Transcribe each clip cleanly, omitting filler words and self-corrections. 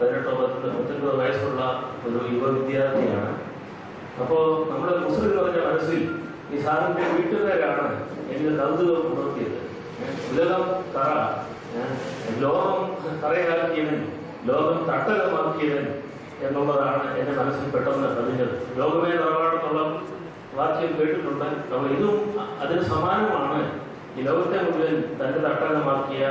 18-19 വയസ്സുള്ള ഒരു യുവ വിദ്യാർത്ഥിയാണ്. അപ്പോൾ നമ്മുടെ മുസ്ലിം പറഞ്ഞ മനസ്സിൽ ഈ സാറിൻ്റെ വീട്ടുകാരാണ് എനിക്ക് കൗതുകം ഉണർത്തിയത്. ഉലകം തറ, ലോകം തറയാക്കിയവൻ, ലോകം തട്ടകമാക്കിയവൻ എന്നുള്ളതാണ് എൻ്റെ മനസ്സിൽ പെട്ടെന്ന് പതിഞ്ഞത്. ലോകമേ തറവാടെന്നുള്ള വാക്യം കേട്ടിട്ടുണ്ട്. അപ്പോൾ ഇതും അതിന് സമാനമാണ്. ഈ ലോകത്തെ മുഴുവൻ തൻ്റെ തട്ടകമാക്കിയ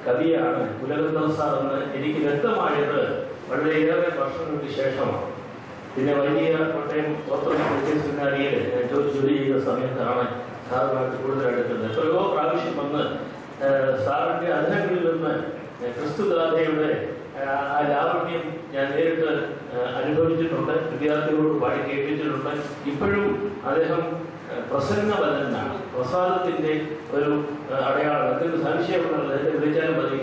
കവിയാണ് ഉലകം സാർ എന്ന് എനിക്ക് വ്യക്തമായത് വളരെയേറെ വർഷങ്ങൾക്ക് ശേഷമാണ്. പിന്നെ വലിയ കോട്ടയം ഓർത്തഡോക്സ് സെമിനാരിയിൽ ഞാൻ ജോലി ചെയ്ത സമയത്താണ് സാറുമായിട്ട് കൂടുതൽ എടുക്കുന്നത്. എത്രയോ പ്രാവശ്യം വന്ന് സാറിൻ്റെ അധരങ്ങളിൽ നിന്ന് ക്രിസ്തുഗാഥയുടെ ആ ലാവണ്യം ഞാൻ നേരിട്ട് അനുഭവിച്ചിട്ടുണ്ട്. വിദ്യാർത്ഥികളോട് പാടി കേൾപ്പിച്ചിട്ടുണ്ട്. ഇപ്പോഴും അദ്ദേഹം പ്രസന്നവദനാണ്. പ്രസാദത്തിൻ്റെ ഒരു അടയാളം. എന്തെങ്കിലും സംശയമുള്ളത് എന്നെ വിളിച്ചാലും മതി.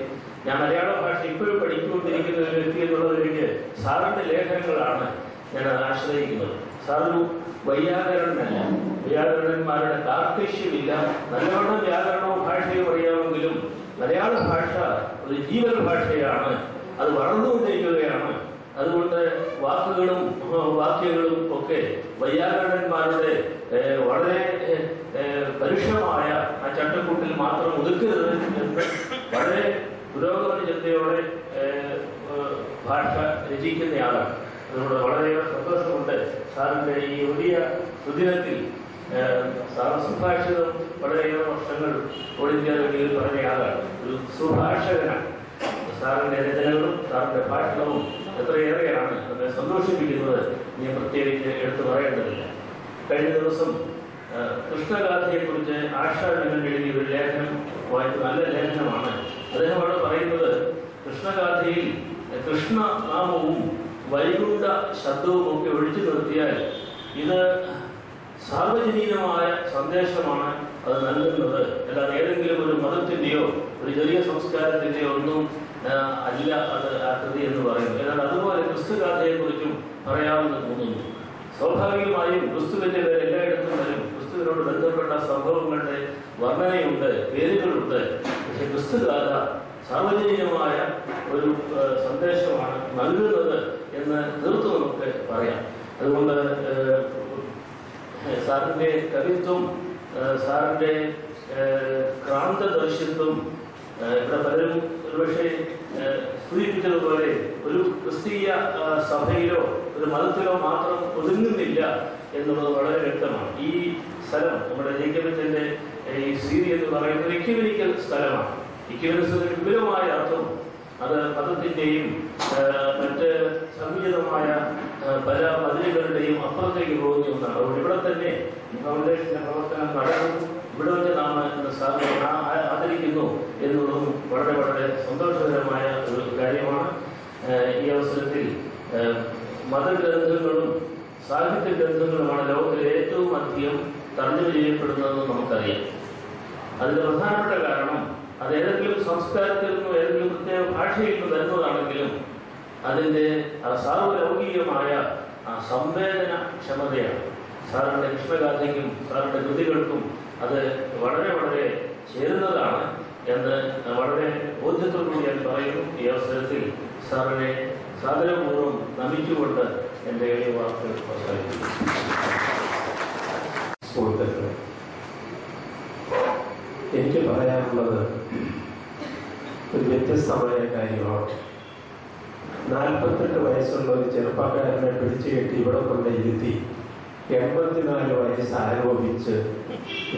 ഞാൻ മലയാള ഭാഷ ഇപ്പോഴും പഠിച്ചുകൊണ്ടിരിക്കുന്ന ഒരു വ്യക്തി എന്നുള്ളതിലേക്ക് സാറിൻ്റെ ലേഖനങ്ങളാണ് ഞാൻ ആശ്രയിക്കുന്നത്. സാറൊരു വൈയാകരണനല്ല. വ്യാകരണന്മാരുടെ കാർക്കശ്യമില്ല. നല്ലവണ്ണം വ്യാകരണവും ഭാഷയും അറിയാമെങ്കിലും മലയാള ഭാഷ ഒരു ജീവന ഭാഷയാണ്. അത് വളർന്നുകൊണ്ടിരിക്കുകയാണ്. അതുകൊണ്ട് വാക്കുകളും വാക്യങ്ങളും ഒക്കെ വൈയാകരണന്മാരുടെ വളരെ പരുഷമായ ആ ചട്ടക്കൂട്ടിൽ മാത്രം ഒതുക്കരുത് എന്ന് വളരെ പുരോഗമന ചിന്തയോടെ ഭാഷ രചിക്കുന്നയാളാണ്. അതുകൊണ്ട് വളരെയേറെ സന്തോഷമുണ്ട്. സാറിൻ്റെ ഈ വലിയ സുദിനത്തിൽ സാർ സുഭാഷിതം വളരെയേറെ വർഷങ്ങൾ ഓൾ ഇന്ത്യ റേഡിയോയിൽ പറഞ്ഞയാളാണ്. ഒരു സുഭാഷകനാണ്. സാറിൻ്റെ രചനകളും സാറിൻ്റെ ഭാഷണവും എത്രയേറെയാണ് നമ്മെ സന്തോഷിപ്പിക്കുന്നത്. ഞാൻ പ്രത്യേകിച്ച് എടുത്തു പറയേണ്ടതില്ല. കഴിഞ്ഞ ദിവസം കൃഷ്ണഗാഥയെക്കുറിച്ച് ആശാനങ്ങൾ എഴുതിയ ഒരു ലേഖനം വായിച്ച നല്ല ലേഖനമാണ്. അദ്ദേഹം അവിടെ പറയുന്നത് കൃഷ്ണഗാഥയിൽ കൃഷ്ണനാമവും വൈകുണ്ഠ ശബ്ദവും ഒക്കെ ഒഴിച്ചു നിർത്തിയാൽ ഇത് സാർവജനീനമായ സന്ദേശമാണ് അത് നൽകുന്നത്. അല്ലാതെ ഏതെങ്കിലും ഒരു മതത്തിൻ്റെയോ ഒരു ചെറിയ സംസ്കാരത്തിൻ്റെയോ ഒന്നും അല്ല അത് ആ കൃതി എന്ന് പറയുന്നത്. എന്നാൽ അതുപോലെ ക്രിസ്തുഗാഥയെക്കുറിച്ചും പറയാമെന്ന് തോന്നുന്നു. സ്വാഭാവികമായും ക്രിസ്തുവിൻ്റെ പേര് എല്ലായിടത്തും വരും. ക്രിസ്തുവിനോട് ബന്ധപ്പെട്ട സംഭവങ്ങളുടെ വർണ്ണനയുണ്ട്, പേരുകളുണ്ട്. പക്ഷെ ക്രിസ്തുഗാഥ സാർവജനീനമായ ഒരു സന്ദേശമാണ് നൽകുന്നത് എന്ന് തീർത്തും നമുക്ക് പറയാം. അതുകൊണ്ട് സാറിൻ്റെ കവിത്വം, സാറിൻ്റെ ക്രാന്തദർശിത്വം ഇവിടെ പലരും ഒരുപക്ഷെ സൂചിപ്പിച്ചതുപോലെ ഒരു ക്രിസ്തീയ സഭയിലോ ഒരു മതത്തിലോ മാത്രം ഒതുങ്ങുന്നില്ല എന്നുള്ളത് വളരെ വ്യക്തമാണ്. ഈ സ്ഥലം നമ്മുടെ ജേക്കബിൻ്റെ ഈ സീരി എന്ന് പറയുന്ന ഒരു ഇക്യുമെനിക്കൽ സ്ഥലമാണ്. ഇക്യുമെനിസത്തിന് വിപുലമായ അർത്ഥം അത് മതത്തിൻ്റെയും മറ്റ് സമുചിതമായ പല മതിലുകളുടെയും അപ്പുറത്തേക്ക് പോകുന്ന ഒന്നാണ്. അതുകൊണ്ട് ഇവിടെ തന്നെ ഫൗണ്ടേഷൻ്റെ പ്രവർത്തനം നടക്കും. ഇവിടെ വെച്ച് നാം സാറിനെ ആദരിക്കുന്നു എന്നുള്ളതും വളരെ വളരെ സന്തോഷകരമായ ഒരു കാര്യമാണ്. ഈ അവസരത്തിൽ മതഗ്രന്ഥങ്ങളും സാഹിത്യ ഗ്രന്ഥങ്ങളുമാണ് ലോകത്തിലെ ഏറ്റവും അധികം തർജ്ജമ ചെയ്യപ്പെടുന്നതെന്ന് നമുക്കറിയാം. അതിൻ്റെ പ്രധാനപ്പെട്ട കാരണം അത് ഏതെങ്കിലും സംസ്കാരത്തിൽ നിന്നോ ഏതെങ്കിലും പ്രത്യേക ഭാഷയിൽ നിന്ന് വരുന്നതാണെങ്കിലും അതിൻ്റെ സാർവലൗകികമായ സംവേദനക്ഷമതയാണ്. സാറിൻ്റെ കൃഷ്ണഗാഥയ്ക്കും സാറിൻ്റെ കൃതികൾക്കും അത് വളരെ വളരെ ചേരുന്നതാണ് എന്ന് വളരെ ബോധ്യത്തോടുകൂടി ഞാൻ പറയുന്നു. ഈ അവസരത്തിൽ സാറിനെ സാദരപൂർവ്വം നമിച്ചുകൊണ്ട് എൻ്റെ എളിയ വാക്കുകൾ അവസാനിപ്പിക്കുന്നു. സുഹൃത്തുക്കളെ, എനിക്ക് പറയാനുള്ളത് ഒരു വ്യത്യസ്തമായ കാര്യമാണ്. 48 വയസ്സുള്ള ഒരു ചെറുപ്പക്കാരനെ പിടിച്ചു കെട്ടി ഇവിടെ കൊണ്ട് ഇരുത്തി 84 വയസ്സ് ആരോപിച്ച്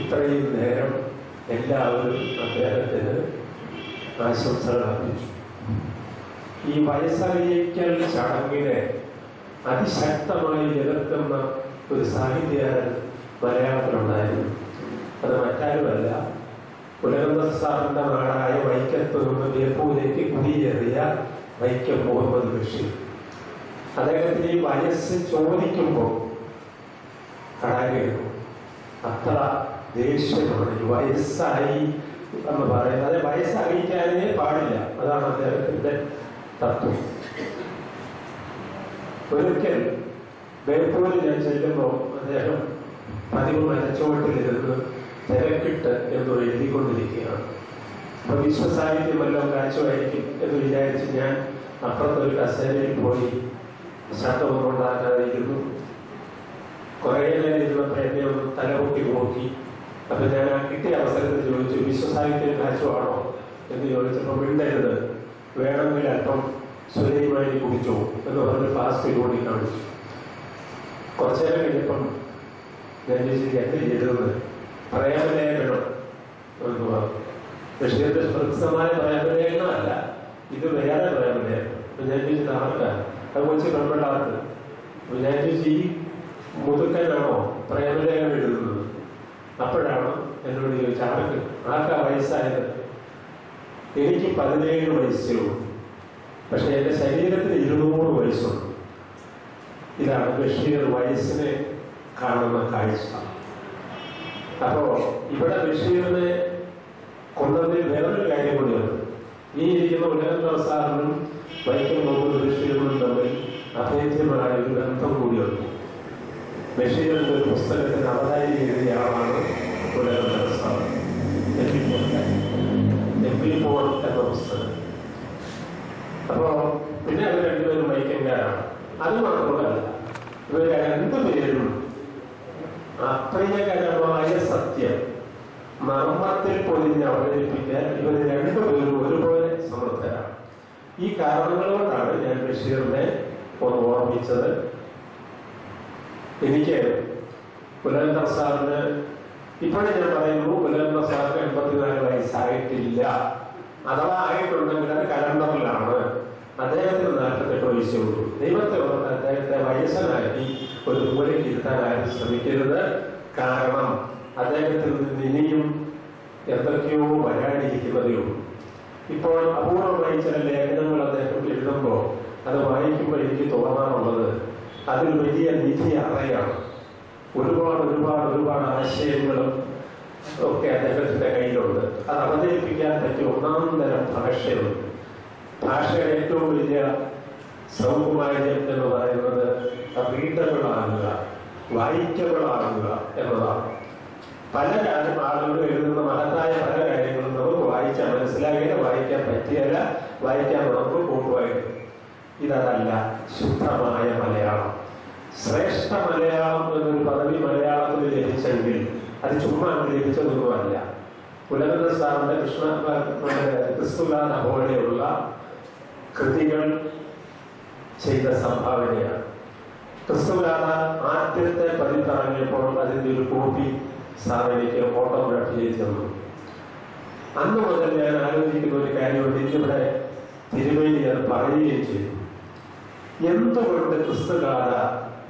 ഇത്രയും നേരം എല്ലാവരും അദ്ദേഹത്തിന് ആശംസകൾ അർപ്പിച്ചു. ഈ വയസ്സറിയിക്കൽ ചടങ്ങിനെ അതിശക്തമായി എതിർക്കുന്ന ഒരു സാഹിത്യകാരൻ മലയാളത്തിലുണ്ടായിരുന്നു. അത് മറ്റാരുമല്ല, ഉലകം സാറിൻ്റെ നാടായ വൈക്കത്ത് നിന്ന് ബേപ്പൂരിലേക്ക് കുടിയേറിയ വൈക്കം മുഹമ്മദ് ബഷീർ. അദ്ദേഹത്തിന് ഈ വയസ്സ് ചോദിക്കുമ്പോൾ കടാകേറും. അത്ര ദേഷ്യമാണ് ഈ വയസ്സായി എന്ന് പറയുന്നത്. അത് വയസ്സറിയിക്കാനേ പാടില്ല. അതാണ് അദ്ദേഹത്തിൻ്റെ തത്വം. ഒരിക്കൽ ബേപ്പൂരിൽ ഞാൻ ചെല്ലുമ്പോൾ അദ്ദേഹം പതിവ് മരച്ചുവട്ടിലിരുന്ന് തിരക്കിട്ട് എന്ന് എഴുതിക്കൊണ്ടിരിക്കുകയാണ്. അപ്പൊ വിശ്വസാഹിത്യം വല്ലതും കാഴ്ചയായിരിക്കും എന്ന് വിചാരിച്ച് ഞാൻ അപ്പുറത്തൊരു കസേരയിൽ പോയി ശബ്ദമൊന്നും ഉണ്ടാക്കാതിരുന്നു. കുറേ നേരം ഇരുന്നപ്പോൾ എന്നെ ഒന്ന് തലപൊക്കി നോക്കി. അപ്പൊ ഞാൻ ആ കിട്ടിയ അവസരത്തിൽ ചോദിച്ചു, വിശ്വസാഹിത്യം കാച്ചുവാണോ എന്ന് ചോദിച്ചപ്പോൾ മിണ്ടരുത്, വേണമെങ്കിൽ അല്പം സുലൈമാനി കുടിച്ചോ എന്ന് പറഞ്ഞ് ഫാസ്റ്റ് കൂടി കാണിച്ചു. കുറച്ചു നേരം കഴിഞ്ഞപ്പം ഞാൻ ചോദിച്ചു, എന്നെ എഴുതുന്നത് പ്രേമലേഖനം എന്ന് പറഞ്ഞു. ബഷീറിന്റെ പ്രസിദ്ധമായ പ്രേമലേഖനമല്ല, ഇത് വേറെ പ്രേമലേഖനം. അപ്പൊ ഞാൻ ചോദിച്ചത് ആർക്കാണ്? അത് കൊച്ചു പെൺപിള്ളാർക്ക്. അപ്പൊ ഞാൻ ചോദിച്ചു, ഈ മുതുക്കനാണോ പ്രേമലേഖനം എഴുതുന്നത്? അപ്പോഴാണ് എന്നോട് ചോദിച്ചത്, ആർക്കാ വയസ്സായത്? എനിക്ക് 17 വയസ്സേ ഉള്ളൂ, പക്ഷെ എൻ്റെ ശരീരത്തിന് 200 വയസ്സുണ്ട്. ഇതാണ് ബഷീർ വയസ്സിനെ കാണുന്ന കാഴ്ച. അപ്പോ ഇവിടെ ബഷീറിനെ കൊണ്ടതിൽ വേറൊരു കാര്യം കൂടിയുണ്ട്. ഈ ഇരിക്കുന്ന ഉലകന്തർ സാറിനും വൈക്കം മുഹമ്മദ് ബഷീറിനും തമ്മിൽ അഭേദ്യമായ ഒരു ബന്ധം കൂടിയുണ്ട്. ബഷീറിന്റെ ഒരു പുസ്തകത്തിന് അവതാരി എഴുതിയ ആളാണ് ഉലകന്തർ സാർ. എംപിപ്പോൾ എന്ന പുസ്തകം. അപ്പോ പിന്നെ അവർ രണ്ടുപേരും വൈക്കംകാരാണ്. അത് മാത്രമല്ല, ഇവർ രണ്ടുപേരും അപ്രിയകരമായ സത്യം മർമ്മത്തിൽ പൊതിഞ്ഞ് അവതരിപ്പിക്കാൻ ഇവർ രണ്ടുപേരും ഒരുപോലെ സമർത്ഥരാണ്. ഈ കാരണങ്ങൾ കൊണ്ടാണ് ഞാൻ ബഷീറിനെ ഒന്ന് ഓർമ്മിച്ചത്. എനിക്ക് ഉലകന്തർ സാറിന് ഇപ്പോഴും ഞാൻ പറയുന്നു, ഉലകന്തർ സാറിന് 84 വയസ്സായിട്ടില്ല. അഥവാ ആയിട്ടുണ്ടെങ്കിൽ അത് കലണ്ടറിലാണ്. അദ്ദേഹത്തിന് 48 വയസ്സേ ഉള്ളൂ. ദൈവത്തെ ഓർത്ത് അദ്ദേഹത്തെ വയസ്സനാക്കി ഒരു മൂലയ്ക്ക് ഇരുത്താൻ ആരും ശ്രമിക്കരുത്. കാരണം അദ്ദേഹത്തിൽ നിന്ന് ഇനിയും എന്തൊക്കെയോ വരാനിരിക്കുന്നതേ ഉള്ളൂ. ഇപ്പോൾ അപൂർവമായി ചില ലേഖനങ്ങൾ അദ്ദേഹം എഴുതുമ്പോൾ അത് വായിക്കുമ്പോൾ എനിക്ക് തോന്നാറുള്ളത് അതിൽ വലിയ നിധി അറയാണ്. ഒരുപാട് ആശയങ്ങളും ഒക്കെ അദ്ദേഹത്തിന്റെ കയ്യിലുണ്ട്. അത് അവതരിപ്പിക്കാൻ പറ്റിയ ഒന്നാം തരം ഭാഷയുണ്ട്. ഭാഷയുടെ ഏറ്റവും വലിയ സൗകുമാര്യം എന്ന് പറയുന്നത് റീഡബിൾ ആകുക, വായിക്കബിൾ ആകുക എന്നതാണ്. പല ആളുകൾ എഴുതുന്ന മഹത്തായ പല കാര്യങ്ങളും നമുക്ക് വായിച്ചാൽ മനസ്സിലാകില്ല, വായിക്കാൻ പറ്റിയല്ല, വായിക്കാൻ നമുക്ക് കൂട്ടുവായിട്ട്. ഇതല്ല ശുദ്ധമായ മലയാളം. ശ്രേഷ്ഠ മലയാളം എന്നൊരു പദവി മലയാളത്തിൽ ലഭിച്ചെങ്കിൽ അത് ചുമ്മാ ലഭിച്ചതൊന്നുമല്ല. ഉലകന്തർ സാറിന്റെ ക്രിസ്തുഗാഥ പോലെയുള്ള കൃതികൾ ചെയ്ത സംഭാവനയാണ്. ക്രിസ്തുഗാഥ ആദ്യത്തെ പതിപ്പിറങ്ങിയപ്പോൾ അതിന്റെ ഒരു കോപ്പി സാർ എനിക്ക് ഫോട്ടോഗ്രാഫി ചെയ്ത് തന്നു. അന്ന് മുതൽ ഞാൻ ആലോചിക്കുന്ന ഒരു കാര്യമുണ്ട്. ഇതിവിടെ തിരുമേനി അത് പറയുകയും ചെയ്തു. എന്തുകൊണ്ട് ക്രിസ്തുഗാഥ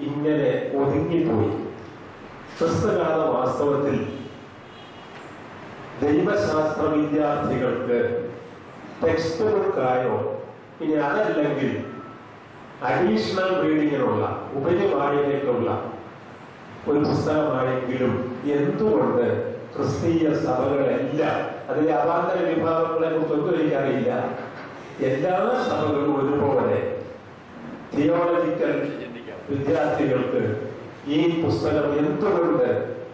ഇങ്ങനെ ഒതുങ്ങിപ്പോയി? ക്രിസ്തുഗാഥ വാസ്തവത്തിൽ ദൈവശാസ്ത്ര വിദ്യാർത്ഥികൾക്ക് ടെക്സ്റ്റ് ബുക്കായോ ഇനി അതല്ലെങ്കിൽ അഡീഷണൽ റീഡിങ്ങിനുള്ള ഉപരിവായനയ്ക്കുള്ള ഒരു പുസ്തകമാണെങ്കിലും എന്തുകൊണ്ട് ക്രിസ്തീയ സഭകളെല്ലാം, അതിലെ അവാന്തര വിഭാഗങ്ങളെ കുറിച്ചൊന്നും എനിക്കറിയില്ല, എല്ലാ സഭകളും ഒരുപോലെ തിയോളജിക്കൽ വിദ്യാർത്ഥികൾക്ക് ഈ പുസ്തകം എന്തുകൊണ്ട്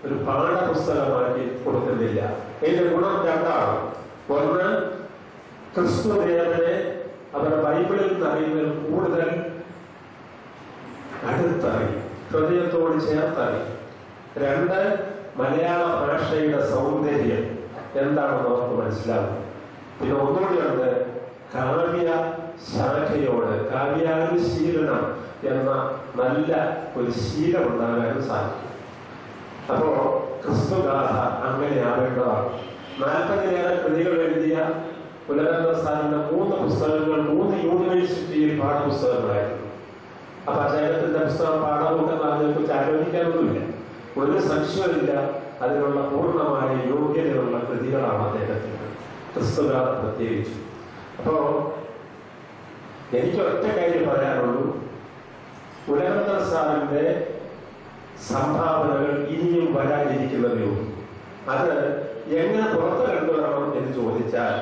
ഒരു പാഠപുസ്തകമാക്കി കൊടുക്കുന്നില്ല? ഇതിന്റെ ഗുണം രണ്ടാണ്. ഒന്ന്, ക്രിസ്തുദേവനെ അവരുടെ ബൈബിളിൽ നിന്ന് അറിയുന്നതിൽ കൂടുതൽ അടുത്തറിയും, ഹൃദയത്തോട് ചേർത്തറിയും. രണ്ട്, മലയാള ഭാഷയുടെ സൗന്ദര്യം എന്താണെന്ന് അവർക്ക് മനസ്സിലാകും. പിന്നെ ഒന്നുകൂടിയുണ്ട്, കാവ്യ ശാഖയോട് കാവ്യാനുശീലനം എന്ന നല്ല ഒരു ശീലം ഉണ്ടാകാനും സാധിക്കും. അപ്പോ ക്രിസ്തുഗാഥ അങ്ങനെ ആവേണ്ടതാണ്. 40-ലേറെ കൃതികൾ എഴുതിയ ഉലകന്തർ സാറിന്റെ 3 പുസ്തകങ്ങൾ 3 യൂണിവേഴ്സിറ്റിയിൽ പാഠപുസ്തകങ്ങളായിരുന്നു. അപ്പൊ അദ്ദേഹത്തിന്റെ പുസ്തകം പാഠമുണ്ടെന്ന് അതിനെക്കുറിച്ച് ആലോചിക്കാനൊന്നുമില്ല, ഒരു സംശയമില്ല. അതിനുള്ള പൂർണ്ണമായ യോഗ്യതയുള്ള കൃതികളാണ് അദ്ദേഹത്തിന്, ക്രിസ്തുഗാഥ പ്രത്യേകിച്ചു. അപ്പോ എനിക്ക് ഒറ്റ കാര്യം പറയാനുള്ളൂ, ഉലകന്തർ സാറിന്റെ സംഭാവനകൾ ഇനിയും വരാനിരിക്കുന്നതേ ഉള്ളൂ. അത് എങ്ങനെ പുറത്ത് കണ്ടുവരണം എന്ന് ചോദിച്ചാൽ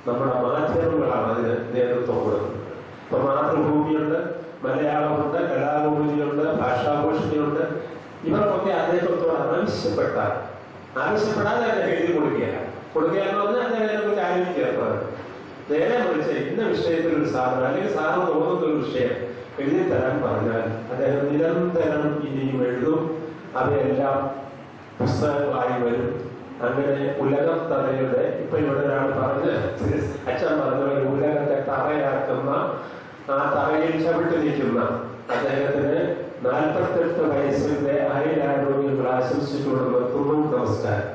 നമ്മുടെ മാധ്യമങ്ങളാണ് അതിന് നേതൃത്വം കൊടുക്കുന്നത്. ഇപ്പൊ മാതൃഭൂമിയുണ്ട്, മലയാളമുണ്ട്, കലാഭൂമിയുണ്ട്, ഭാഷാഭൂഷണിയുണ്ട്. ഇവർക്കൊക്കെ അദ്ദേഹത്തോട് ആവശ്യപ്പെടാതെ തന്നെ എഴുതി കൊടുക്കുകയെന്ന് പറഞ്ഞാൽ അദ്ദേഹത്തെ കുറിച്ച് ആലോചിക്കുക. നേരെ മറിച്ച് ഇന്ന വിഷയത്തിലൊരു സാധനം അല്ലെങ്കിൽ സാറിന് തോന്നുന്ന ഒരു വിഷയം എഴുതി തരാൻ പറഞ്ഞാൽ അദ്ദേഹം നിരന്തരം ഇനിയും എഴുതും. അവയെല്ലാം പുസ്തകങ്ങളായി വരും. അങ്ങനെ ഉലകം തറയുടെ ഇപ്പൊ ഇവിടെ ഒരാൾ പറഞ്ഞ് അച്ഛൻ പറഞ്ഞ ഉലകത്തെ തറയാക്കുന്ന ആ തറയിൽ ചവിട്ടി നിൽക്കുന്ന അദ്ദേഹത്തിന് 48 വയസ്സിന്റെ ആയുരാരോഗ്യങ്ങൾ ആശംസിച്ചുകൊണ്ട് നിർത്തുന്നു. നമസ്കാരം.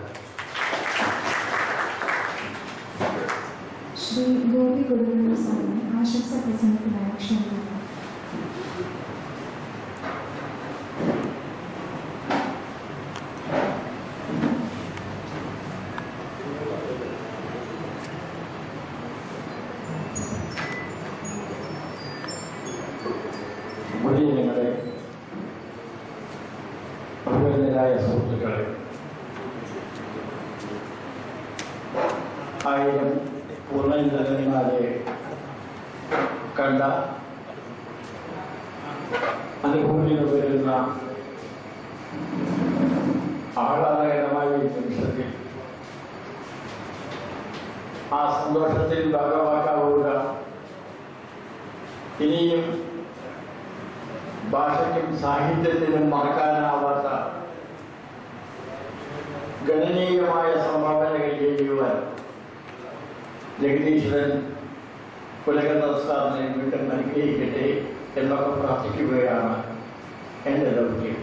ശ്രീ ഗോപി കൊടുങ്ങല്ലൂർ സാറിനെ ആശംസാ പ്രസംഗത്തിനായി ക്ഷണിക്കുന്നു. കുടിയിനങ്ങളെ, അഭിനന്ദരായ സുഹൃത്തുക്കളെ, 1000 പൂർണ്ണചന്ദ്രന്മാരെ കണ്ട അനുഭൂതിയിൽ വരുന്ന ആഹ്ലാദകരമായ നിമിഷത്തിൽ ആ സന്തോഷത്തിൽ ഭാഗമാക്കാവുക ഇനിയും ഭാഷയ്ക്കും സാഹിത്യത്തിനും മറക്കാനാവാത്ത ഗണനീയമായ സംഭാവനകൾ ചെയ്യുവാൻ ജഗദീശ്വരൻ കുലകർത്താറിനെ വീണ്ടും അനുഗ്രഹിക്കട്ടെ എന്നൊക്കെ പ്രാർത്ഥിക്കുകയാണ് എൻ്റെ ദൗത്യം.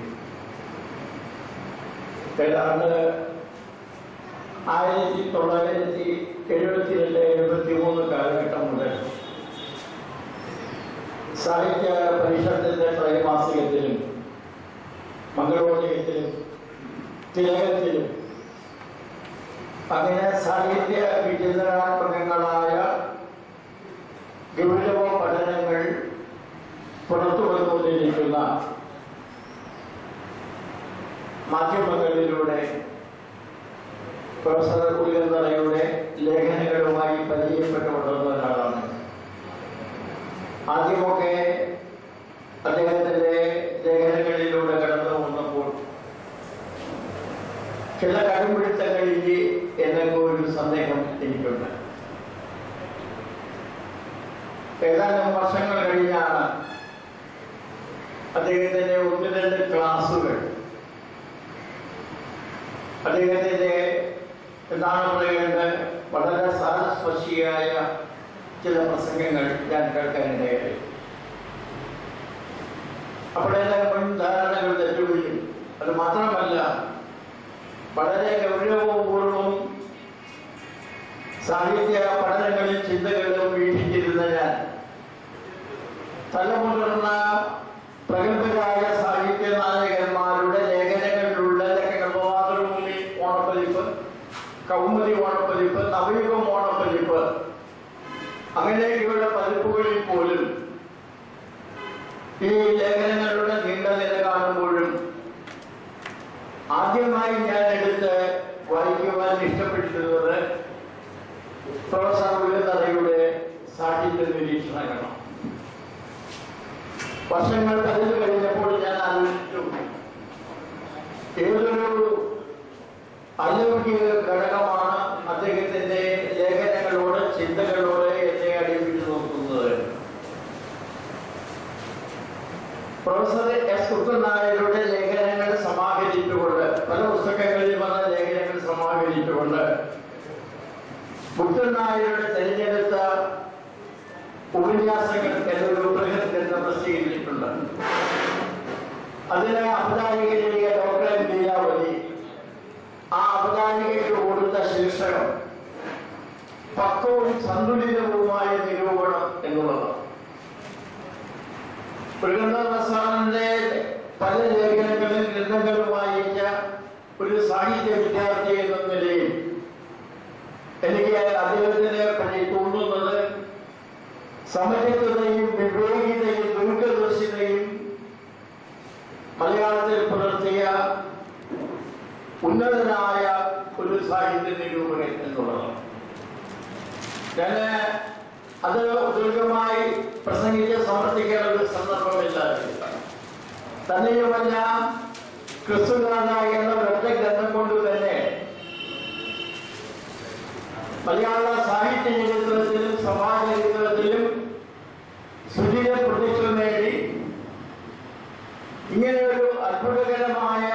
ഏതാണ്ട് 1972-73 കാലഘട്ടം മുതൽ സാഹിത്യ പരിഷത്തിന്റെ ത്രൈമാസികത്തിലും മംഗളോദയത്തിലും തിലകത്തിലും അങ്ങനെ സാഹിത്യ വിചിന്തനാത്മകങ്ങളായ ഗൗരവ പഠനങ്ങൾ പുറത്തു വന്നുകൊണ്ടിരിക്കുന്ന മാധ്യമങ്ങളിലൂടെ പ്രൊഫസർ കുലകർത്തായുടെ ലേഖനങ്ങളുമായി പരിചയപ്പെട്ടുകൊണ്ടുള്ള ഒരാളാണ്. ആദ്യമൊക്കെ അദ്ദേഹത്തിന്റെ ലേഖനങ്ങളിലൂടെ കടന്നു വന്നപ്പോൾ ചില കടുംപിടുത്തങ്ങളില്ല എന്നൊക്കെ ഒരു സന്ദേഹം എനിക്കുണ്ട്. ഏതാനും വർഷങ്ങൾ കഴിഞ്ഞാണ് അദ്ദേഹത്തിന്റെ 1-2 ക്ലാസുകൾ, അദ്ദേഹത്തിന്റെ എന്താണ് പറയേണ്ടത്, വളരെ സാരസ്പർശിയായ ചില പ്രസംഗങ്ങൾ ഞാൻ കേൾക്കാനിടയായി. അപ്പോഴെല്ലാം മുൻധാരണകൾ തെറ്റുകയും അത് മാത്രമല്ല വളരെ ഗൗരവപൂർവം സാഹിത്യ പഠനങ്ങളിൽ ചിന്തകളും വീക്ഷിച്ചിരുന്ന ഞാൻ തലമുതിർന്ന പ്രഗത്ഭരായ സാഹിത്യ നായകന്മാരുടെ ലേഖനങ്ങളിലുള്ള മാതൃഭൂമി ഓണപ്പതിപ്പ്, കൗമുദി ഓണപ്പതിപ്പ്, നവയുഗം ഓണപ്പതിപ്പ്, അങ്ങനെയൊക്കെയുള്ള പതിപ്പുകളിൽ പോലും ഈ ലേഖനങ്ങളുടെ നീണ്ട നില കാണുമ്പോഴും ആദ്യമായി ഞാൻ എടുത്ത് വായിക്കുവാൻ ഇഷ്ടപ്പെട്ടിരുന്നത് പ്രൊഫസർ കുലകർത്തായുടെ സാഹിത്യ നിരീക്ഷണങ്ങളാണ്. വർഷങ്ങൾ കഴിഞ്ഞു കഴിഞ്ഞപ്പോൾ ഞാൻ ആലോചിച്ചു, ഏതൊരു അലൗകിക ഘടകമാണ് അദ്ദേഹത്തിന്റെ ലേഖനങ്ങളോട്, ചിന്തകളോട് എന്നെ അടിപിടിച്ചു നോക്കുന്നത്. പ്രൊഫസർ എസ് കുട്ടനായരുടെ ലേഖനങ്ങൾ സമാഹരിച്ചുകൊണ്ട്, പല പുസ്തകങ്ങളിൽ വന്ന ലേഖനങ്ങൾ സമാഹരിച്ചുകൊണ്ട് കുട്ടനായരുടെ തെരഞ്ഞെടുത്ത ഉപന്യാസങ്ങൾ എന്നൊരു ബൃഹത് ഗ്രന്ഥം പ്രസിദ്ധീകരിച്ചിട്ടുണ്ട്. അതിന് അവതാരികയിലെ ഡോക്ടർ ലീലാവതി ആ അവതാരികയ്ക്ക് കൊടുത്ത ശീർഷകം പക്വവും സന്തുലിതവുമായ നിരൂപണം എന്നുള്ളതാണ്. പ്രസാദന്റെ പല ലേഖനങ്ങളും ഗ്രന്ഥങ്ങളും വായിച്ച ഒരു സാഹിത്യ വിദ്യാർത്ഥി എന്ന നിലയിൽ എനിക്ക് അദ്ദേഹത്തിനെ പറ്റി തോന്നുന്നത് സമചിത്തതയും വിവേകിതയും ദീർഘദർശിതയും മലയാളത്തിൽ പുലർത്തിയ ഉന്നതനായ ഒരു സാഹിത്യ നിരൂപകൻ എന്നുള്ളതാണ്. ഞാൻ അത് ദീർഘമായി പ്രസംഗിച്ച് സമർത്ഥിക്കേണ്ട ഒരു സന്ദർഭമില്ലാതില്ല. തന്നെയുമല്ല, ക്രിസ്തുനാഥ എന്ന ഒറ്റ ഗ്രന്ഥം കൊണ്ട് തന്നെ മലയാള സാഹിത്യ ചരിത്രത്തിലും സമാജ ചരിത്രത്തിലും സുചിര പ്രതിഷ്ഠ നേടി ഇങ്ങനെയൊരു അത്ഭുതകരമായ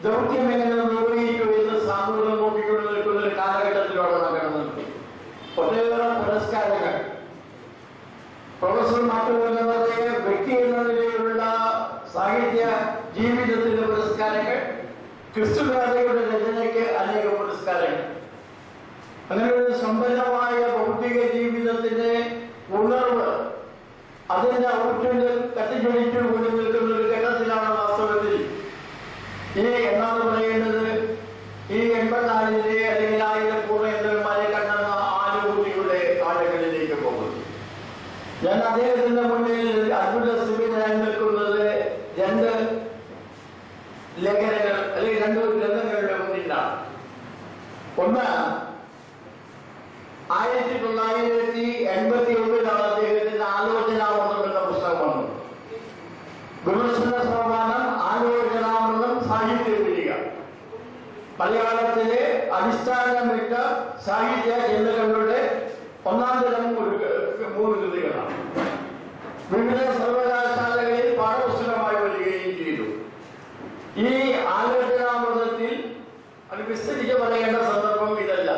ദൗത്യം എങ്ങനെ നിർവഹിച്ചു എന്ന് സാമൂഹികം നോക്കിക്കൊണ്ട് നിൽക്കുന്ന ഒരു കാലഘട്ടത്തിലൂടെ നടക്കുന്നത്. ഒട്ടേറെ പുരസ്കാരങ്ങൾ പ്രൊഫസർ മാറ്റുകൊണ്ടുവരെ വ്യക്തി എന്ന നിലയിലുള്ള സാഹിത്യ ജീവിതത്തിന്റെ പുരസ്കാരങ്ങൾ, ക്രിസ്തുഗാഥയുടെ രചനയ്ക്ക് അനേക പുരസ്കാരങ്ങൾ. അങ്ങനെ ഒരു സമ്പന്നമായ ഭൗതിക ജീവിതത്തിന്റെ ഉണർവ് അതിന്റെ ഔഷധം കത്തിച്ചൊലിച്ചു കൊണ്ട് നിൽക്കുന്ന ഒരു ഘട്ടത്തിലാണ് വാസ്തവത്തിൽ ഈ എന്നാണ് പറയുന്നത് ഈ 84 അല്ലെങ്കിൽ 1000 പൂർണ്ണയന്ത്രന്മാരെ കണ്ടെന്ന ആനുഭൂതിയുടെ ആഴങ്ങളിലേക്ക് പോകുന്നു. ഞാൻ അദ്ദേഹത്തിന്റെ മുന്നിൽ അത്ഭുത സ്ഥിതിയായി നിൽക്കുന്നത് 2 ലേഖനങ്ങൾ അല്ലെങ്കിൽ 2 ഗ്രന്ഥങ്ങളുടെ മുന്നിലാണ്. ഒന്ന് 1989 അദ്ദേഹത്തിന്റെ ആലോചനാമൃതം എന്ന പുസ്തകം വന്നു. വിമർശന സോപാനം, ആലോചനാമൃതം, സാഹിത്യ പീഠിക. മലയാളത്തിലെ അടിസ്ഥാനമിട്ട സാഹിത്യ ചിന്തകളുടെ ഒന്നാം തരം 3 കൃതികളാണ്. വിവിധ സർവകലാശാലകളിൽ പാഠപുസ്തകമായി വരികയും ചെയ്തു. ഈ ആലോചനാമൃതത്തിൽ അത് വിസ്തരിച്ച് പറയേണ്ട സന്ദർഭം ഇതല്ല.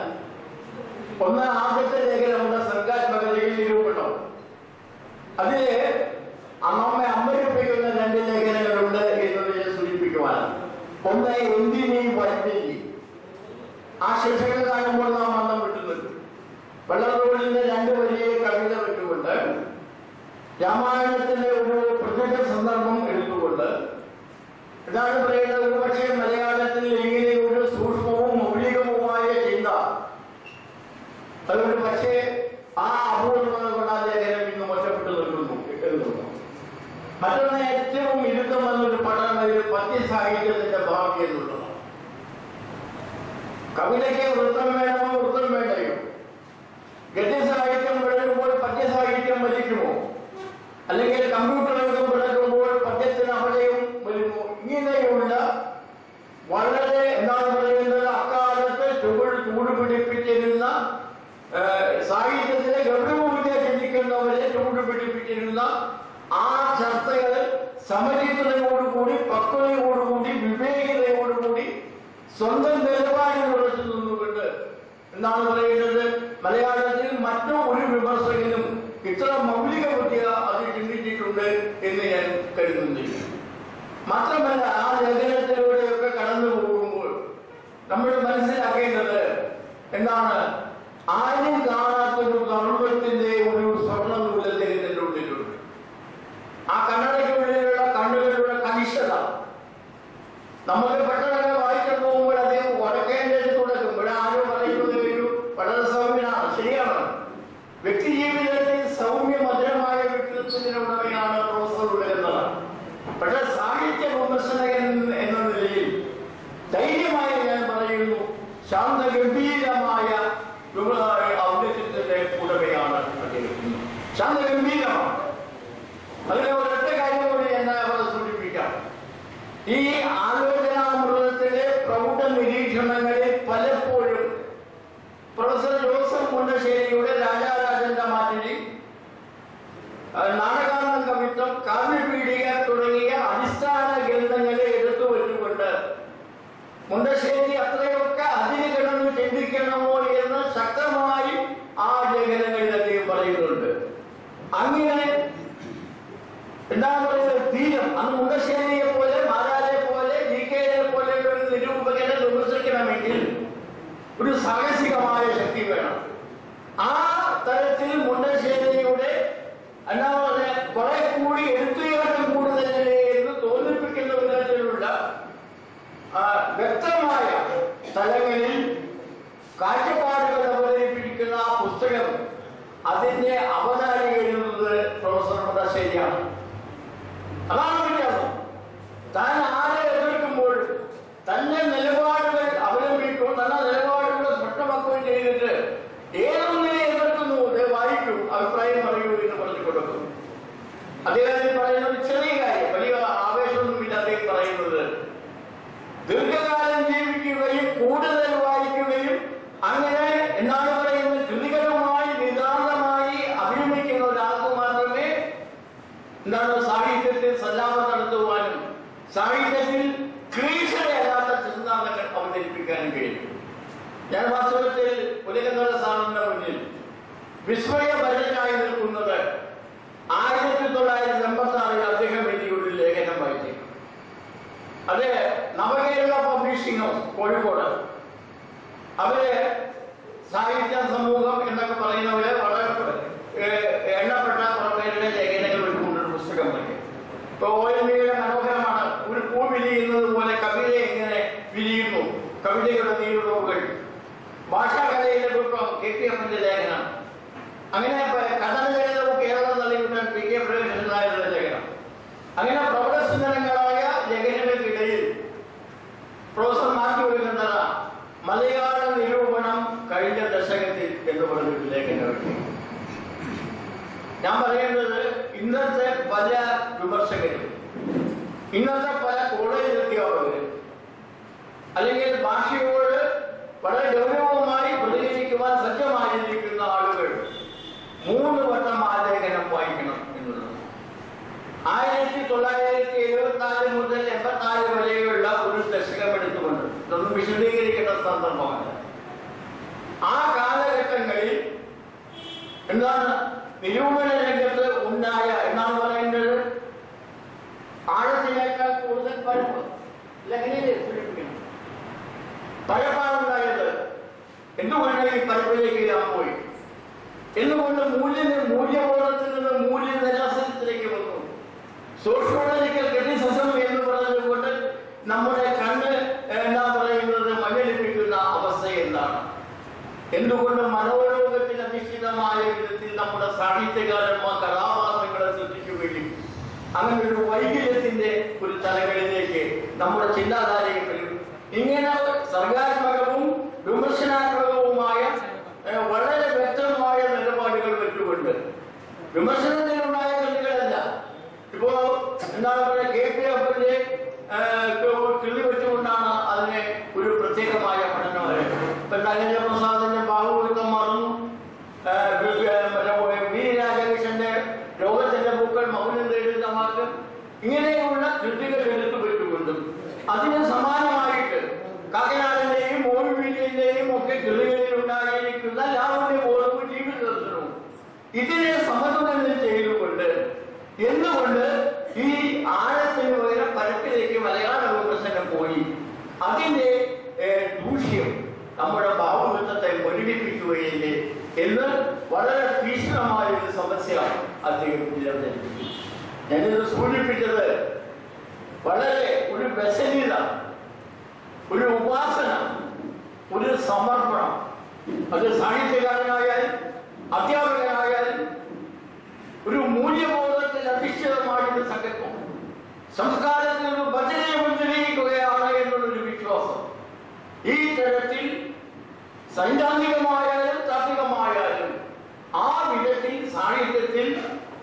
ഒന്ന്, ആദ്യത്തെ ലേഖനമുണ്ട് സർഗാത്മകതയിൽ നിരൂപണം. അതില് നമ്മെ അമ്പരിപ്പിക്കുന്ന 2 ലേഖനങ്ങളുണ്ട് എന്നത് ഞാൻ സൂചിപ്പിക്കുവാനാണ്. ഒന്ന്, എന്തിനീ വൈദ്യുതി. ആ ശീർഷകം കാണുമ്പോൾ നാം മന്ദം വിട്ടുനിൽക്കും. വെള്ളത്തോടിന്റെ 2 വലിയ കവിത വിട്ടുകൊണ്ട് രാമായണത്തിന്റെ ഒരു പ്രത്യേക സന്ദർഭം എടുത്തുകൊണ്ട് ഇതാണ് പറയുന്നത്. ഒരുപക്ഷെ മലയാളത്തിൽ ഇങ്ങനെ ഒരു സൂക്ഷ്മവും മൗലികവുമായ ചിന്ത അതൊരു പക്ഷേ ആ അപൂർവത കൊണ്ട് ആ ലേഖനം ഇന്ന് ഒറ്റപ്പെട്ടു നിൽക്കുന്നു എഴുതുന്നു. മറ്റൊന്ന്, ഏറ്റവും ഇരുത്തം എന്നൊരു പഠനം പദ്യ സാഹിത്യത്തിന്റെ ഭാവി എന്നുള്ളതാണ്. കവിതയ്ക്ക് വൃത്തം വേണമോ വൃത്തം വേണ്ടയോ? ഗദ്യസാഹിത്യം വിളകുമ്പോൾ പദ്യസാഹിത്യം വലിക്കുമോ? അല്ലെങ്കിൽ കമ്പ്യൂട്ടർ യുഗം വിളകുമ്പോൾ പദ്യത്തിന് അപജയം വരുമോ? ഇങ്ങനെയുള്ള വളരെ എന്താണ് പറയുന്നത് അക്കാലത്ത് ചൂടുപിടിപ്പിച്ചിരുന്ന സാഹിത്യത്തിലെ ഗൗരവവിദ്യ ചിന്തിക്കുന്നവരെ ചൂടുപിടിപ്പിച്ചിരുന്ന ആ ചർച്ചകൾ സമചിത്തതയോടുകൂടി, പക്വതയോടുകൂടി, വിവേകതയോടുകൂടി സ്വന്തം നിലവാരം ഉറച്ചു നിന്നുകൊണ്ട് എന്താണ് പറയുന്നത് മലയാളത്തിൽ മറ്റു ഒരു വിമർശകനും ഇത്ര മൗലിക ബുദ്ധിയ അത് ചിന്തിച്ചിട്ടുണ്ട് എന്ന് ഞാൻ കരുതുന്നില്ല. മാത്രമല്ല, ആ ലേഖനത്തിലൂടെയൊക്കെ കടന്നു പോകുമ്പോൾ നമ്മൾ മനസ്സിലാക്കേണ്ടത് എന്താണ്, ആരും കാണാത്തൊരു കർമ്മത്തിന്റെ ഒരു സ്വർണ്ണ നൂല് അദ്ദേഹത്തിന്റെ ഉള്ളിലുണ്ട്. ആ കണ്ണടയ്ക്കുള്ളിലുള്ള കണ്ണുകളുടെ കണിഷ്ഠത നമുക്ക് പെട്ടെന്ന് വായിച്ചു പോകുമ്പോൾ അദ്ദേഹം വടക്കേന്റെ തുടക്കം ഇവിടെ ആരോ പറയുന്നത് ഒരു വളരെ സൗമ്യനാണ്. ശരിയാണ്. വ്യക്തി ജീവിതത്തിൽ സൗമ്യ മധുരമായ വ്യക്തിത്വത്തിനുടമയാണ് പ്രൊഫസർ എന്നതാണ്. പക്ഷെ സാഹിത്യ വിമർശകൻ എന്ന നിലയിൽ ധൈര്യമായി ഞാൻ പറയുന്നു, ശാന്തഗംഭീരമായ ഔദ്യത്തിന്റെ ഉടമയാണ് അദ്ദേഹം. ശാന്തഗംഭീരമാണ്. അതിനെ ഒരൊറ്റ കാര്യം കൂടി എന്നെ അവിടെ സൂചിപ്പിക്കാം. ഈ ആലോചനാമൃതത്തിലെ പ്രൗഢ നിരീക്ഷണങ്ങളിൽ പലപ്പോഴും പ്രൊഫസർ ജോസഫ് മുണ്ടശ്ശേരിയുടെ രാജാരാജന്റെ മാറ്റിനി, നാടകാന്തം കവിത്വം, കാവ്യപീഠിക തുടങ്ങിയ അടിസ്ഥാന ഗ്രന്ഥങ്ങളെ എടുത്തു വെച്ചുകൊണ്ട് മുണ്ടശ്ശേരി അത്രയൊക്കെ അതിന് കിടന്ന് ചിന്തിക്കണമോ എന്ന് ശക്തമായി ആ ലേഖനങ്ങളിൽ അദ്ദേഹം പറയുന്നുണ്ട്. അങ്ങനെ എന്താ പറയുന്നത്, ധീരം. അന്ന് മുണ്ടശ്ശേരിയെ പോലെ, മാരാരെ പോലെ, DK-യെ പോലെ ഒരു നിരൂപകനെ വിമർശിക്കണമെങ്കിൽ ഒരു സാഹസികമായ ശക്തി വേണം. ആ തരത്തിൽ മുണ്ടശ്ശേരിയുടെ എന്താ പറയുക കുറെ കൂടി എഴുത്തുകാരൻ കൂടുതലല്ലേ എന്ന് തോന്നിപ്പിക്കുന്ന വിധത്തിലുള്ള വ്യക്തമായ സ്ഥലങ്ങളിൽ കാഴ്ചപ്പാടുകൾ അവതരിപ്പിക്കുന്ന ആ പുസ്തകം, അതിന്റെ അവതാരിക എഴുതുന്നത് പ്രൊഫസർ മുണ്ടശ്ശേരിയാണ്. അതാണ് വ്യത്യാസം. താൻ ആരെ എതിർക്കുമ്പോൾ തന്നെ നിലപാടുകൾ അവലംബിക്കും, തന്നെ നിലപാടുകൾ സ്പഷ്ടമാക്കുകയും ചെയ്തിട്ട് ഏതൊന്നിനെ എതിർക്കുന്നു വായിക്കൂ, അഭിപ്രായം പറയൂ എന്ന് പറഞ്ഞു കൊടുക്കും. അദ്ദേഹത്തിൽ പറയുന്നത് ചെറിയ കാര്യം, വലിയ ആവേശമൊന്നുമില്ല. അദ്ദേഹം പറയുന്നത് ദീർഘകാലം ജീവിക്കുകയും കൂടുതൽ വായിക്കുകയും അങ്ങനെ എന്നാണ് പറയുന്നത്, കൃതികളുമായി നിതാന്തമായി അഭിനയിക്കുന്ന ഒരാൾക്ക് മാത്രമേ എന്താണ് സാഹിത്യത്തിൽ സല്ലാപം നടത്തുവാനും സാഹിത്യത്തിൽ ക്ലീശയല്ലാത്ത ചിന്താന്തങ്ങൾ അവതരിപ്പിക്കാനും കഴിയും. ഞാൻ വാസ്തവത്തിൽ പുലകന്തള സാറിന്റെ മുന്നിൽ വിസ്മയഭരിതനായി നിൽക്കുന്നത് 1986 അദ്ദേഹം എഴുതിയ ഒരു ലേഖനം വായിച്ചേക്കും. അത് നവകേരള പബ്ലിഷിംഗ് ഹൗസ് കോഴിക്കോട്, അവര് സാഹിത്യ സമൂഹം എന്നൊക്കെ പറയുന്നവര് വളരെ എണ്ണപ്പെട്ട പേരുടെ ലേഖനങ്ങൾ ഒരുക്കൊണ്ടൊരു പുസ്തകം പറയും. ഇപ്പൊ OLV മനോഹരമാണ്, ഒരു പൂ വിരിയുന്നത് പോലെ കവിത എങ്ങനെ വിരിയുന്നു, കവിതയുടെ നീരുറവുകൾ, ഭാഷാകലയിലെ പുസ്തകം KPM-ന്റെ ലേഖനം, അങ്ങനെ കഥനജനവും കേരളം നൽകിവിട്ടാൻ PK പ്രകാശൻ നായരുടെ ലേഖനം, അങ്ങനെ പ്രൗഢസുന്ദരങ്ങളായ ലേഖനങ്ങൾക്കിടയിൽ പ്രൊഫസർ മാത്യു പുലകന്തള മലയാള നിരൂപണം കഴിഞ്ഞ ദശകത്തിൽ എന്ന് പറഞ്ഞൊരു ലേഖനം എഴുതി. ഞാൻ പറയുന്നത്, ഇന്നത്തെ പല വിമർശകരും, ഇന്നത്തെ പല കോളേജ് അധ്യാപകരും, അല്ലെങ്കിൽ ഭാഷയോട് വളരെ ഗൗരവമായി പ്രതികരിക്കുവാൻ സജ്ജമായിരിക്കുന്ന ആളുകൾ 3 വട്ടം ആ ലേഖനം വായിക്കണം എന്നുള്ളത്. 1974 മുതൽ 84 വരെയുള്ള ഒരു ദശകം എടുത്തുകൊണ്ട് ഇതൊന്നും വിശദീകരിക്കേണ്ട സന്ദർഭമാണ്. ആ കാലഘട്ടങ്ങളിൽ എന്താണ് നിരൂപണ രംഗത്ത് ഉണ്ടായ, എന്നാണ് പറയുന്നത്, ആഴത്തിനേക്കാൾ കൂടുതൽ പരപ്പ്, പരപ്പാണ് ഉണ്ടായത്. എന്തുകൊണ്ട് ഈ പരപ്പിലേക്ക് ഞാൻ പോയി? എന്തുകൊണ്ട് മൂല്യബോധത്തിൽ നിന്ന് മൂല്യനിരാസനത്തിലേക്ക് വന്നു? സോഷ്യോളജിക്കൽ ക്രിറ്റിസിസം എന്ന് പറഞ്ഞതുകൊണ്ട് നമ്മുടെ കണ്ണ് എന്താ പറയുന്നത് മഞ്ഞളിപ്പിക്കുന്ന അവസ്ഥ എന്താണ്? എന്തുകൊണ്ട് മനോരോഗത്തിൽ അധിഷ്ഠിതമായ വിധത്തിൽ നമ്മുടെ സാഹിത്യകാരന്മാർ കഥാപാത്രങ്ങളെ സൃഷ്ടിക്കുകയും അങ്ങനെ ഒരു വൈകല്യത്തിന്റെ ഒരു തലങ്ങളിലേക്ക് നമ്മുടെ ചിന്താധാരയും ഇങ്ങനെ സർഗാത്മകവും വിമർശനാത്മകവുമായ വളരെ വ്യക്തമായ നിലപാടുകൾ വെച്ചുകൊണ്ട് വിമർശനത്തിനുണ്ടായ കൃതികളല്ല. ഇപ്പോ എന്താണ് പറയുക, KPM-ന്റെ കൃതി വെച്ചുകൊണ്ടാണ് അതിനെ ഒരു പ്രത്യേകമായ പഠനം. ഇപ്പൊ നരേന്ദ്ര പ്രസാദിന്റെ ഭാഗവതം മറന്നു, വി രാജകൃഷ്ണന്റെ ലോകത്തിന്റെ പൂക്കൾ മൗനം തേടുന്ന മാർഗം, ഇങ്ങനെയുള്ള കൃതികൾ എടുത്തു വെച്ചുകൊണ്ടും അതിന് സമാനമായിട്ട് കാക്കനാടിന്റെയും OLVന്റെയും ഒക്കെ കൃതികളിൽ ഉണ്ടായിരിക്കുന്ന ലാവണ്യബോധവും ജീവിത ദർശനവും ഇതിനെ സമതുലനം ചെയ്തുകൊണ്ട് എന്തുകൊണ്ട് ഈ ആഴത്തിന് പകരം പരപ്പിലേക്ക് മലയാള വിമർശനം പോയി അതിന്റെ ദൂഷ്യം നമ്മുടെ ഭാവവൃത്തത്തെ പൊരുടിപ്പിക്കുകയില്ലേ എന്ന് വളരെ തീക്ഷ്ണമായ ഒരു സമസ്യ അദ്ദേഹം നിലനിർത്തി. ഞാനിത് സൂചിപ്പിച്ചത് വളരെ ഒരു വ്യസനീയത, ഒരു ഉപാസന, ഒരു സമർപ്പണം, അത് സാഹിത്യകാരനായാലും അധ്യാപകനായാലും ഒരു മൂല്യബോധത്തിൽ അധിഷ്ഠിതമായൊരു സങ്കല്പം, സംസ്കാരത്തിൽ ഒരു ഭജനയെ മുൻനിർത്തുകയാണ് എന്നുള്ളൊരു വിശ്വാസം ഈ തരത്തിൽ സൈദ്ധാന്തികമായാലും താത്വികമായാലും ആ വിധത്തിൽ സാഹിത്യത്തിൽ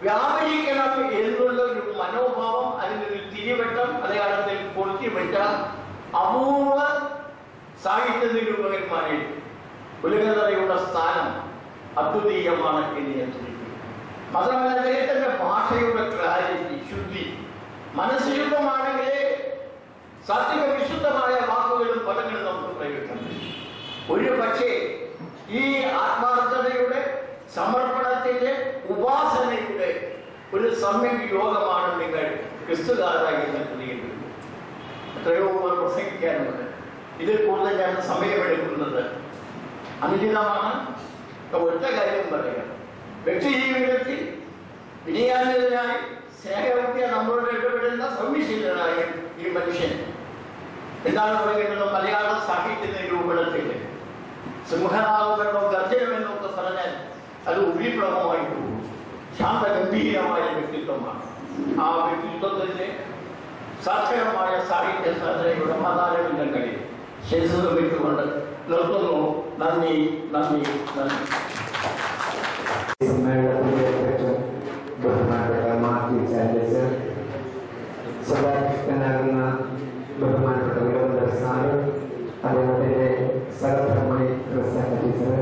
വ്യാപരിക്കണം എന്നുള്ള ഒരു മനോഭാവം, അതിനൊരു തിരിവട്ടം അടയാളത്തിൽ പൊറുത്തിവെച്ച അപൂർവ സാഹിത്യ നിരൂപകന്മാരിൽ പുലകന്തളയുടെ സ്ഥാനം അദ്വിതീയമാണ് എന്ന് ഞാൻ ചിന്തിക്കുന്നു. മാത്രമല്ല അദ്ദേഹത്തിന്റെ ഭാഷയുടെ ക്ലാരിറ്റി, ശുദ്ധി, മനസ്സുശുദ്ധമാണെങ്കിലേ സാത്വിക വിശുദ്ധമായ വാക്കുകളും പദങ്ങളും നമുക്ക് പ്രയോഗിക്കാം. ഒരു പക്ഷേ ഈ ആത്മാർത്ഥതയുടെ സമർപ്പണത്തിന്റെ ഉപാസനയുടെ ഒരു സമ്യക് യോഗമാണ് നിങ്ങൾ ക്രിസ്തുകാരായി നൽകുന്നത്. എത്രയോ പ്രസംഗിക്കാനുണ്ട്. ഇതിൽ കൂടുതൽ ഞാൻ സമയമെടുക്കുന്നത് അനുചിതമാണ്. ഒറ്റ കാര്യം പറയുക, വ്യക്തി ജീവിതത്തിൽ വിനയാന്വിതനായി സ്നേഹവ്യക്തിയെ നമ്മളോട് ഇടപെടുന്ന സൗമ്യശീലനായ ഈ മനുഷ്യൻ എന്താണ് പറയുന്നത്? മലയാള സാഹിത്യ നിരൂപണത്തിൽ സിംഹനാഥമെന്നോ ഗർജനമെന്നോ ഒക്കെ പറഞ്ഞാൽ അത് വിപ്ലവമായി പോകും. ശാന്തഗംഭീരമായ വ്യക്തിത്വമാണ്. ആ വ്യക്തിത്വത്തിന്റെ സാക്ഷരമായ സാഹിത്യ സാധനയുടെ മതാരബന്ധങ്ങളിൽ ശേഷം വെച്ചുകൊണ്ട് നിർത്തുന്നു. നന്ദി, നന്ദി, നന്ദി. ബഹുമാനപ്പെട്ട മാത്യു ചാൻഡേഴ്സ്, സഭാധ്യക്ഷനാകുന്ന ബഹുമാനപ്പെട്ട വിളവന്തർ സാറ്, അദ്ദേഹത്തിന്റെ സഹധർമ്മി ടീച്ചർ,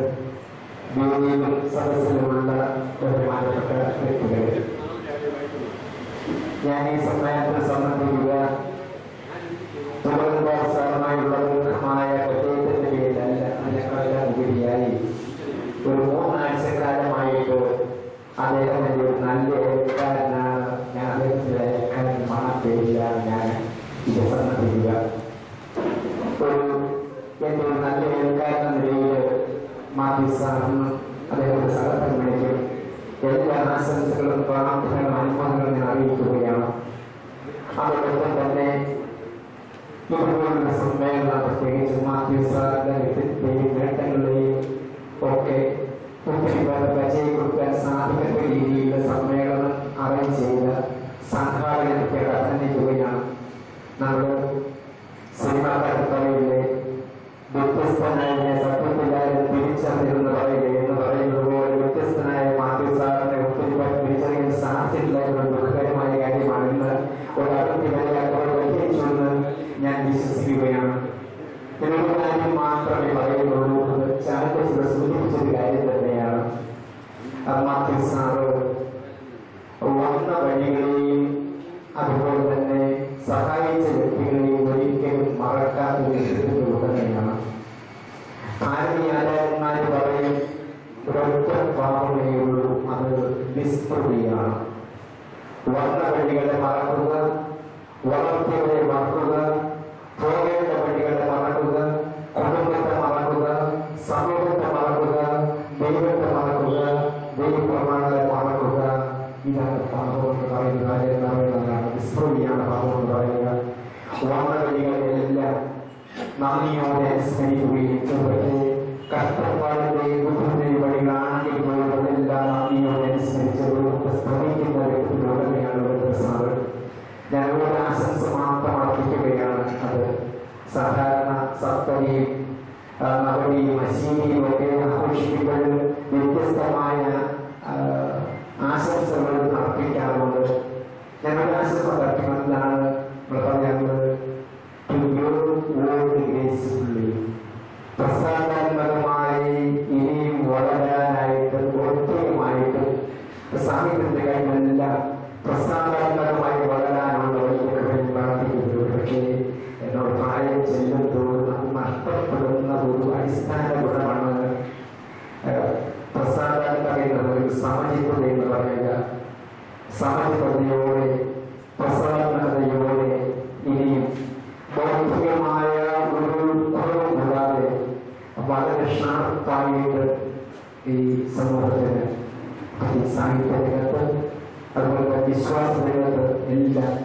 വേദിയിലും സദസ്സിലുമുള്ള ബഹുമാനപ്പെട്ട വ്യക്തികൾ, ഞാൻ ഈ സമ്മേളനത്തിൽ സംബന്ധിക്കുക സാറുമായുള്ള ദീർഘമായ പരിചയത്തിന്റെ പേരിലല്ല, അതിനേക്കാളെല്ലാം ഉപരിയായി ഒരു 3 ആഴ്ചക്കാലമായിട്ട് അദ്ദേഹം എൻ്റെ ഒരു നല്ല ഏൽക്കാരനാണ്. ഞാൻ അദ്ദേഹത്തിൻ്റെ ഏൽക്കാരൻ മണപ്പേരിലാണ് ഞാൻ ഇത് സംബന്ധിക്കുക. എൻ്റെ ഒരു നല്ല ഏൽക്കാരൻ എന്ന നിലയിൽ മാത്യു സാറിനും അദ്ദേഹത്തിന്റെ സഹധർമ്മിണിക്കും എല്ലാ ആശംസകളും പ്രാർത്ഥനകളും അനുഭവങ്ങളും ഞാൻ അറിയിക്കുകയാണ്. അതോടൊപ്പം തന്നെ ഇതുപോലുള്ള സമ്മേളനം പ്രത്യേകിച്ച് മാത്യു സാറിന്റെ വ്യക്തിത്വത്തെയും നേട്ടങ്ങളെയും ഒക്കെ ഒത്തിരി പേരെ പരിചയം കൊടുക്കാൻ സാധിക്കുന്ന രീതിയിൽ സമ്മേളനം അറേഞ്ച് ചെയ്ത സംഘാടകർക്ക് അഭിനന്ദിക്കുകയാണ്. നമ്മൾ സിനിമാ കഥകളിലെ വ്യത്യസ്തനായ സത്യത്തിലായാലും തിരിച്ചറിയുന്ന എന്ന് പറയുന്നത് പോലെ വ്യത്യസ്തനായ മാത്യു സാറിനെ ഒത്തിരി പേർ തിരിച്ചറിയാൻ സാധിച്ചിട്ടില്ല എന്ന ദുഃഖകരമായ കാര്യമാണ്. ഇന്ന് ഒരു അതിർത്തി വരെ അവർ പരിഹരിച്ചുവെന്ന് ഞാൻ വിശ്വസിക്കുകയാണ്. ഇതിനൊരു കാര്യം മാത്രമേ പറയുന്നുള്ളൂ. ചാനൽ സൂചിപ്പിച്ചൊരു കാര്യം തന്നെയാണ്. മാത്യു സാറ് വന്ന വഴികളെയും അതുപോലെ തന്നെ സഹായിച്ച വ്യക്തികളെയും ഒരിക്കലും മറക്കാത്ത ഒരു ഉടനെയാണ്. ആരാധന്മാര് പറയും ഒരൊറ്റ പാപമേ ഉള്ളൂ, അത് വിസ്മൃതിയാണ്. വന്ന വഴികളെ മറക്കുക, വളർത്തിയവരെ മറക്കുക, പോകേണ്ട വഴികളെ മറക്കുക, കുടുംബത്തെ മറക്കുക, സമൂഹത്തെ മറക്കുക, ദൈവത്തെ മറക്കുക, ദൈവപ്രമാണങ്ങളെ മറക്കുക. ഇതാണ് പാപം എന്ന് പറയുന്നതാണ്. വിസ്മൃതിയാണ് പാപം എന്ന് പറയുക. വന്ന വഴികളെല്ലാം നന്ദിയോടെ അനുസ്മരിക്കുകയും പക്ഷേ കഷ്ടപ്പാടിന്റെയും ബുദ്ധിമുട്ടിന്റെ വഴികളാണെങ്കിൽ പോലും അതെല്ലാം നന്ദിയോടെ അനുസ്മരിച്ച് ശ്രമിക്കുന്ന വ്യക്തികളുടെയാണ് സാറ്. ഞാൻ ഒരു ആശംസ മാത്രം അർപ്പിക്കുകയാണ്. അത് സാധാരണ സപ്തമിയും നവമിയും അശ്വിനിയും ഒക്കെ ആഘോഷിക്കുമ്പോൾ വ്യത്യസ്തമായ ആശംസകൾ അർപ്പിക്കാറുണ്ട്. ഞങ്ങളുടെ ആശംസ അർപ്പിക്കുന്നതാണ് പറഞ്ഞത് പ്രസ്ഥാനാത്മകമായി ഇനിയും വളരാനായിട്ട് ഒറ്റയുമായിട്ട് സാഹിത്യത്തിന്റെ കാര്യങ്ങളല്ല പ്രസ്ഥാനാത്മകമായി വളരാനുള്ള വഴികൾ പ്രാർത്ഥിക്കുന്നത്. പക്ഷേ എന്നോട് പ്രായം ചെല്ലുമ്പോൾ നഷ്ടപ്പെടുന്ന ഒരു അടിസ്ഥാന ഗുണമാണ് പ്രസ്ഥാനാത്മക ഒരു സമചിത്തത എന്ന് പറയുക. സമചിത്തതയോടെ പ്രസ്ഥാനാത്മകതയോടെ ഇനിയും ബൗദ്ധികമായ ഒരു കുറവ് കൂടാതെ വളരെ ഷാർപ്പായിട്ട് ഈ സമൂഹത്തിന് സാഹിത്യ രംഗത്ത് അതുപോലെ വിശ്വാസ രംഗത്ത് എല്ലാം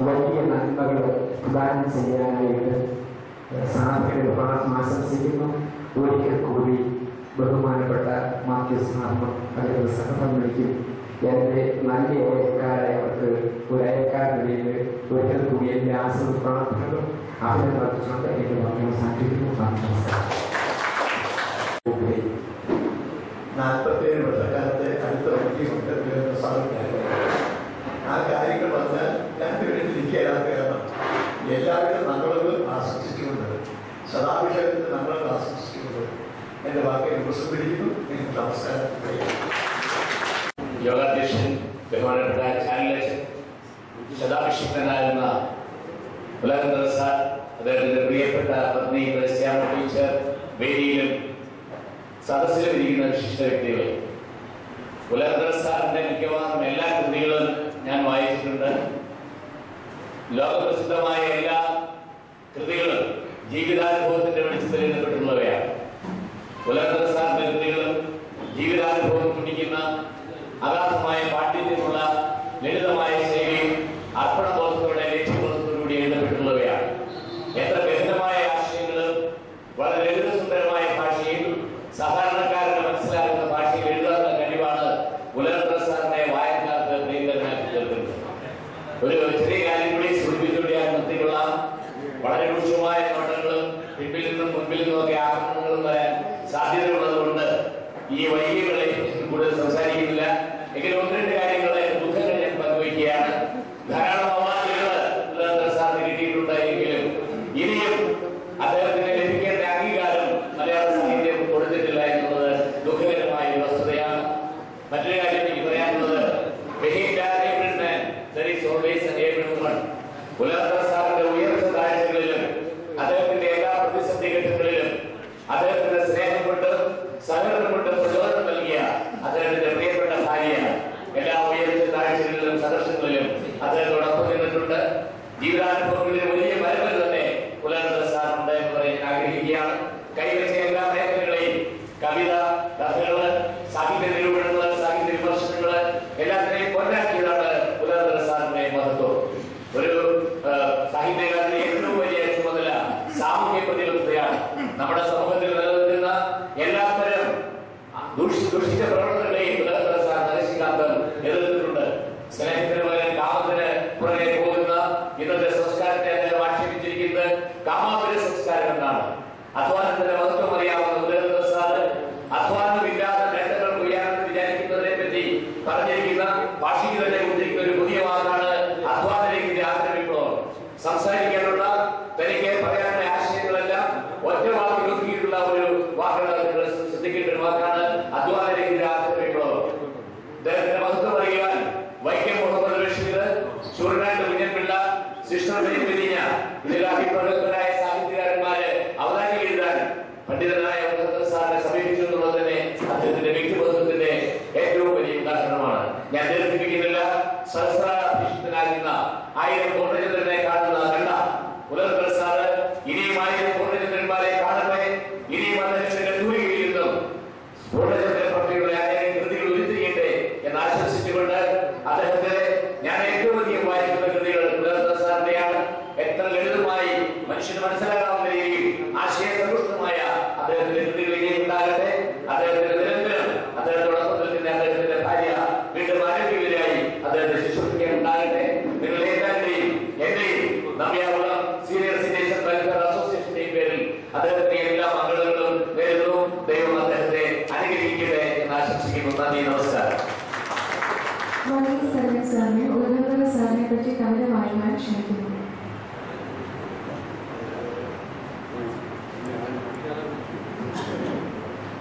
വലിയ നന്മകൾ പ്രദാനം ചെയ്യാനായിട്ട് സാധിക്കുന്ന പ്രാർത്ഥന ആശംസിക്കുന്നു. ഒരിക്കൽ കൂടി ബഹുമാനപ്പെട്ട മാത്യു സാറിനും അല്ലെങ്കിൽ സഹധർമ്മിണിക്കും എൻ്റെ നല്ല അയൽക്കാരായവർക്ക് ഒരു അയൽക്കാരനിടയിൽ ഒരിക്കൽ കൂടി എൻ്റെ ആശംസ പ്രാർത്ഥനകളും അഭിനന്ദിച്ചുകൊണ്ട് എനിക്ക് പറഞ്ഞു സാധിക്കുന്നു. 47 വർഷക്കാലത്തെ അടുത്ത വ്യക്തിയുണ്ട് സാധിക്കാറുണ്ട്. ആ കാര്യങ്ങൾ പറഞ്ഞാൽ ഞാൻ വീട്ടിലിരിക്കാത്ത കാരണം എല്ലാവരും നമ്മളത് ആശംസിച്ചുകൊണ്ട് സദാഭിഷേകത്തിൽ നമ്മളത് ആശംസിച്ചുകൊണ്ട് എൻ്റെ വാക്കിനെ ഉപസംഹരിക്കുന്നു. എനിക്ക് നമസ്കാരം. യോഗാധ്യക്ഷൻ ബഹുമാനപ്പെട്ട ചാനലച്ചൻ, ശതാഭിഷിക്തനായിരുന്ന ഉലകേന്ദ്ര സാർ, അദ്ദേഹത്തിന്റെ പ്രിയപ്പെട്ട പത്നി ശ്യാമ ടീച്ചർ, വേദിയിലും സദസ്സിലും ഇരിക്കുന്ന വിശിഷ്ട വ്യക്തികൾ, ഉലകേന്ദ്ര സാറിന്റെ മിക്കവാറും എല്ലാ കൃതികളും ഞാൻ വായിച്ചിട്ടുണ്ട്. ലോകപ്രസിദ്ധമായ എല്ലാ കൃതികളും ജീവിതാനുഭവത്തിന്റെ വെളിച്ചത്തിൽ എഴുതപ്പെട്ടുള്ളവയാണ്. ഉലകേന്ദ്ര സാറിന്റെ കൃതികളും ജീവിതാനുഭവം തുടിക്കുന്ന അഗാധമായ പാണ്ഡിത്യമുള്ള ലളിതമായ ശൈലിയും അർപ്പണബോധത്തോടെ ലക്ഷ്യബോധത്തോടുകൂടി എഴുതപ്പെട്ടുള്ളവയാണ്. എത്ര ഗഹനമായ ആശയങ്ങളും വളരെ ലളിതസുന്ദരമായ ഭാഷയിൽ സാധാരണക്കാരന് മനസ്സിലാകുന്ന ഭാഷയിൽ എഴുതാനുള്ള കഴിവാണ് ഉലകേന്ദ്ര സാറിനെ വായനക്കാർക്ക് പ്രിയങ്കരനാക്കി തീർക്കുന്നത്. ഒരു ചെറിയ കാര്യം കൂടി സൂചിപ്പിച്ചുകൂടി ആ നിർത്തിയുള്ള വളരെ രൂക്ഷമായ നോട്ടങ്ങളും പിൻപിൽ നിന്നും മുൻപിൽ നിന്നുമൊക്കെ ആക്രമണങ്ങളും വരാൻ സാധ്യതയുള്ളതുകൊണ്ട് ഈ വൈകികളെ കൂടുതൽ സംസാരിക്കുന്നില്ല. എങ്കിലും 1-2 കാര്യങ്ങളെ ദുഃഖങ്ങൾ ഞാൻ പങ്കുവയ്ക്കുകയാണ്. ധാരാളം അവാർഡുകൾ ഉലകേന്ദ്ര സാറിന് കിട്ടിയിട്ടുണ്ടായെങ്കിലും ഇനിയും അദ്ദേഹത്തിന് ലഭിക്കേണ്ട അംഗീകാരം മലയാള സാഹിത്യം കൊടുത്തിട്ടില്ല എന്നുള്ളത് ദുഃഖകരമായ കവിത, കഥകള്, സാഹിത്യ നിരൂപണങ്ങള്, സാഹിത്യ വിമർശനങ്ങള് എല്ലാത്തിനെയും പൊന്നാക്കിയതാണ് പുലർദര സാറിന്റെ മഹത്വം. ഒരു സാഹിത്യകാരന്റെ ഏറ്റവും വലിയ ചുമതല സാമൂഹ്യ പ്രതിബദ്ധതയാണ്. നമ്മുടെ സമൂഹത്തിൽ നിലനിൽക്കുന്ന എല്ലാത്തരം ദൂഷിച്ച പ്രവർത്തനങ്ങളെയും പുലർദര സാർ നരശികാന്ത് എതിർത്തിട്ടുണ്ട്. സ്നേഹത്തിന് പകരം കാമത്തിന് പുറകെ പോകുന്ന ഇന്നത്തെ സംസ്കാരത്തെ അദ്ദേഹം ആക്ഷേപിച്ചിരിക്കുന്നത് കാമാതുര സംസ്കാരം എന്നാണ്. അധ്വാനത്തിന്റെ മഹത്വം അറിയാവുന്ന പുലർദര സാർ അധ്വാനമില്ലാതെ നേട്ടങ്ങൾ കൊയ്യാമെന്ന് വിചാരിക്കുന്നതിനെ പറ്റി പറഞ്ഞിരിക്കുന്ന ഭാഷയ്ക്ക് തന്നെ ഉദ്ധരിക്കുന്ന ഒരു പുതിയ വാക്കാണ് അധ്വാനരഹിത ആഗ്രഹവിപ്ലവം. സംസാരിക്കാനുള്ള തനിക്ക് പറയാനുള്ള ആശയങ്ങളെല്ലാം ഒറ്റ വാക്കിൽ ഒതുക്കിയിട്ടുള്ള ഒരു വാക്കാണ്. നിങ്ങൾ ശ്രദ്ധിക്കേണ്ട ഒരു വാക്കാണ് അധ്വാനരഹിത ആഗ്രഹവിപ്ലവം. അദ്ദേഹത്തിന്റെ മഹത്വം അറിയാൻ വൈക്കം മുഹമ്മദ് ബഷീർ, ചൂരനാട്ട് കുഞ്ഞൻപിള്ള, സിസ്റ്റർ വിരിഞ്ഞ ഇതിലാക്കി പ്രഗത്ഭരായ സാഹിത്യകാരന്മാര് അവതാരിക എഴുതാൻ പണ്ഡിതനായ പുലർദര സാറിനെ സമീപിച്ചു എന്നുള്ളത് തന്നെ അദ്ദേഹത്തിന്റെ വ്യക്തിബന്ധത്തിന്റെ ഏറ്റവും വലിയ ഉദാഹരണമാണ്. ഞാൻ ദീർഘിപ്പിക്കുന്നില്ല. സഹസ്രാഭിഷിക്തനാകുന്ന 1000 പൂർണ്ണചന്ദ്രനെ കാണുന്ന കണ്ട പുലർദര സാറ് ഇനിയും 1000 പൂർണ്ണചന്ദ്രന്മാരെ കാണട്ടെ. ഇനിയും അദ്ദേഹത്തിന്റെ തൂലികയിൽ നിന്നും പൂർണ്ണചന്ദ്രനെ പറ്റിയുള്ള അനേകം കൃതികൾ ഉരുത്തിരിയട്ടെ എന്ന് ആശംസിച്ചുകൊണ്ട് അദ്ദേഹത്തെ ഞാൻ ഏറ്റവും അധികം വായിക്കുന്ന കൃതികൾ പുലർദര സാറിന്റെയാണ്. എത്ര ലളിതമായി മനുഷ്യന് മനസ്സിലാക്കാവുന്ന രീതിയിൽ ആശയസമ്പുഷ്ടമായ അദ്ദേഹത്തിന്റെ കൃതികൾ ഇനിയും ഉണ്ടാകട്ടെ. അദ്ദേഹത്തിന്റെ നിരന്തരം അദ്ദേഹത്തോടൊപ്പം നിൽക്കുന്ന അദ്ദേഹത്തിന്റെ ഭാര്യ വീണ്ടും ആരോഗ്യവരായി അദ്ദേഹത്തെ ശുശ്രൂഷിക്കാൻ ഉണ്ടാകട്ടെ. നിങ്ങൾ എല്ലാവരുടെയും എന്റെയും നമ്മയാവുളം സീനിയർ സിറ്റിസൺ വെൽഫെയർ അസോസിയേഷന്റെയും പേരിൽ അദ്ദേഹത്തിന്റെ എല്ലാ മംഗളങ്ങളും നേരുന്നു. ദൈവം അദ്ദേഹത്തെ അനുഗ്രഹിക്കട്ടെ എന്ന് ആശംസിക്കുന്നു. നന്ദി, നമസ്കാരം. സാറിനെ പുലർദര സാറിനെ പറ്റി കവിത വായിക്കാൻ ക്ഷണിക്കുന്നു.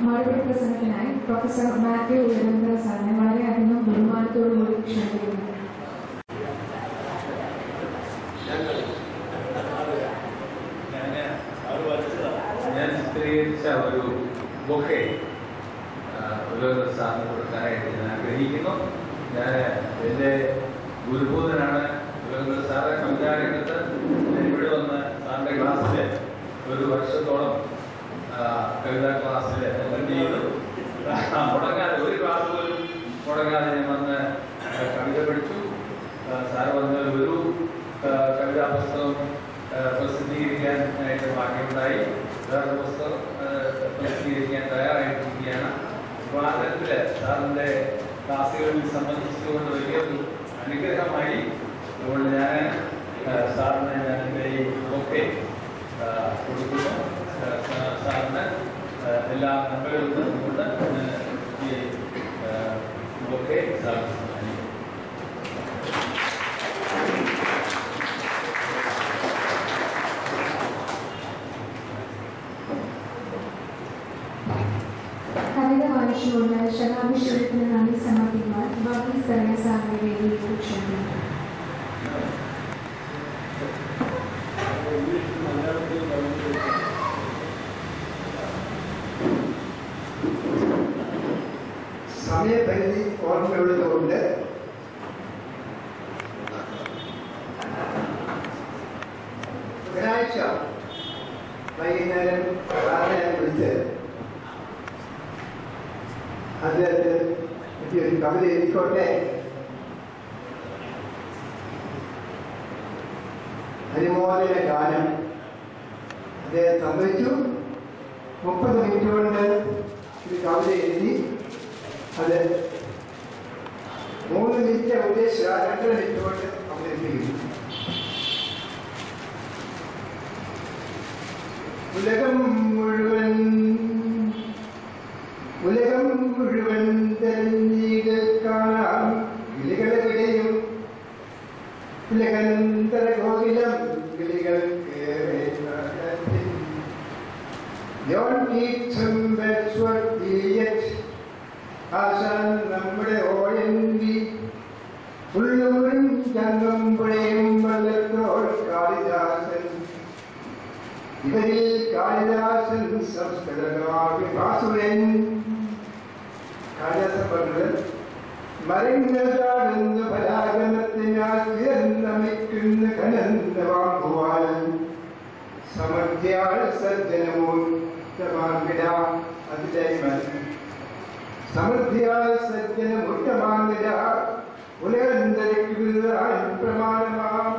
മറുപടി പ്രസംഗത്തിനായി പ്രൊഫസർ മാത്യു പുലർദര സാറിനെ വളരെയധികം ബഹുമാനത്തോടുകൂടി ക്ഷണിക്കുന്നു. ഞാൻ ചിത്രീകരിച്ച ഒരു ബൊക്കെ പുലർദര സാറിന് കൊടുക്കാനായിട്ട് ഞാൻ ആഗ്രഹിക്കുന്നു. ഞാൻ എൻ്റെ ഗുരുഭൂതനാണ് പുലർദര സാറ്. കവിതാരംഗത്ത് ഇവിടെ വന്ന് സാറിൻ്റെ ക്ലാസ്സിൽ ഒരു വർഷത്തോളം കവിതാ ക്ലാസ്സിൽ അറ്റൻഡ് ചെയ്തു. മുടങ്ങാതെ ഒരു ക്ലാസ് പോലും മുടങ്ങാതെ ഞാൻ വന്ന് കവിത പഠിച്ചു. സാറ് വന്ന് ഒരു കവിതാ പുസ്തകം പ്രസിദ്ധീകരിക്കാനായിട്ട് ഭാഗ്യമുണ്ടായി. വേറെ പുസ്തകം പ്രസിദ്ധീകരിക്കാൻ തയ്യാറായിട്ടിരിക്കുകയാണ്. അപ്പോൾ ആ തരത്തിൽ സാറിൻ്റെ ക്ലാസ്സുകളിൽ സംബന്ധിച്ചുകൊണ്ട് വലിയൊരു അനുഗ്രഹമായി. അതുകൊണ്ട് ഞാൻ സാറിന് ഞാൻ എൻ്റെ ഈ ബൊക്കെ കൊടുക്കുന്നു. സാറിന് എല്ലാ നന്മകളും കൊണ്ട് ഈ ബൊക്കെ സാറിന് സമ്മാനിക്കും. കവിത വായിച്ചുകൊണ്ട് ശതാഭിഷേകത്തിന് നന്ദി സമർപ്പിക്കുവാൻ ബാക്കി സ്ഥലം സാറിനെ വേദിയിൽ ക്ഷണിക്കുന്നു. സമയപരിധി ഓർമ്മയുള്ളതുകൊണ്ട് ബുധനാഴ്ച വൈകുന്നേരം സാറിനെ വിളിച്ച് അദ്ദേഹത്തെ ഒരു കവിത എഴുതിക്കോട്ടെ, അനുമോദന ഗാനം അദ്ദേഹം സമ്മതിച്ചു. 30 മിനിറ്റ് കൊണ്ട് ഒരു കവിത എഴുതി അത് 3 മിനിറ്റ് ഉദ്ദേശിച്ച 2 മിനിറ്റ് കൊണ്ട് അവതരിപ്പിക്കുന്നു. ഉലകം മുഴുവൻ തെരഞ്ഞീട് കാണാം കിളികളെവിടെയും ഉലകന്തര കോകിലം കിളികൾ ആശാൻ നമ്മുടെ ഓഴന്തി ഉള്ളൂരും ചങ്ങമ്പുഴയും വല്ലത്തോൾ കാളിദാസൻ. ഇവരിൽ കാളിദാസൻ സംസ്കൃതകാവ്യഭാസുരൻ. കാളിദാസൻ പറഞ്ഞത് മരങ്ങൾ ചാടുന്ന പരാഗമത്തിനാൽ ഉയർന്നമിക്കുന്ന കനന്തവാക്കുവാൽ സമധ്യാൾ സജ്ജനമോ വിട അതിജയമാൻ സമൃദ്ധിയായ സജ്ജന മുറ്റമാന്നിര ഉലകന്തരയ്ക്കുതായ പ്രമാണമാം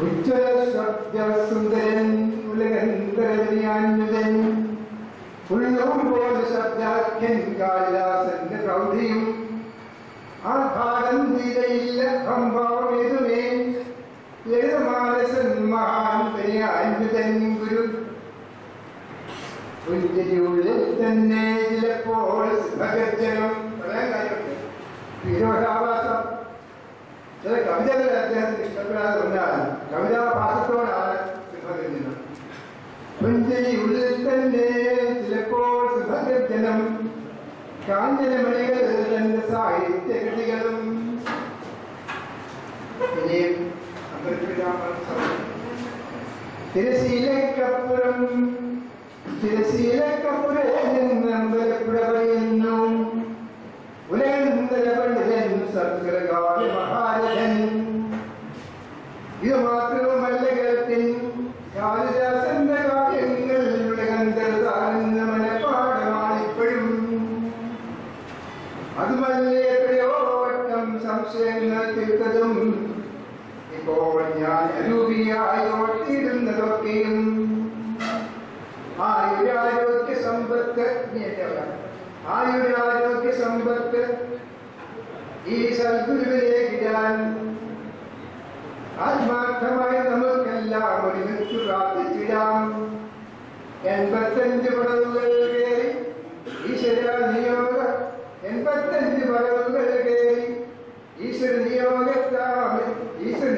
ഉജ്ജ്വല ശബ്ദ സുന്ദരൻ ഉലകന്തരവിയാന്യുതൻ ഉള്ളും പോലെ ശബ്ദാഖ്യൻ കാളിദാസന്റെ പ്രൗഢിയും ആഭാരം തീരയില്ല സംഭവമേതുമേ ലളിതമാനസൻ മഹാൻ പരിയാന്യുതൻ ഗുരു പുഞ്ചിരിയുള്ളിൽ തന്നെ ചിലപ്പോൾ സിംഹഗർജനം പറയാൻ കാര്യമുണ്ട്. വിരോധാഭാസം ചില കവിതകൾ അദ്ദേഹത്തിന് ഇഷ്ടപ്പെടാതെ വന്നാൽ കവിതാഭാസത്തോടാണ് സിംഹഗർജനം. പുഞ്ചിരിയുള്ളിൽ തന്നെ ചിലപ്പോൾ സിംഹഗർജനം കാഞ്ചനമണികൾ തന്റെ സാഹിത്യകൃതികളും. ഇനിയും തിരശീലക്കപ്പുറം തിരശീലക്കപ്പുറമ്പലപ്പുഴ പറയുന്നു ഉലകന്തര പണ്ഡിതൻ സത്കരകാവ്യ മഹാരഥൻ. ഇത് മാത്രവുമല്ല കേൾപ്പിൻ കാളിദാസന്റെ കാവ്യങ്ങൾ ഉലകന്തര താഴ്ന്ന മനഃപാഠമാണിപ്പോഴും. അതുമല്ല എത്രയോ വട്ടം സംശയങ്ങൾ തീർത്തതും ഇപ്പോൾ ഞാൻ അരൂപിയായി ഓട്ടിയിടുന്നതൊക്കെയും. ആയുരാരോഗ്യ സമ്പത്ത് ഈ സദ്ഗുരുവിലേക്ക് ഞാൻ ആത്മാർത്ഥമായി നമുക്കെല്ലാം ഒരുമിച്ച് പ്രാർത്ഥിച്ചിടാം. 85 പടവുകൾ കയറി ഈശ്വര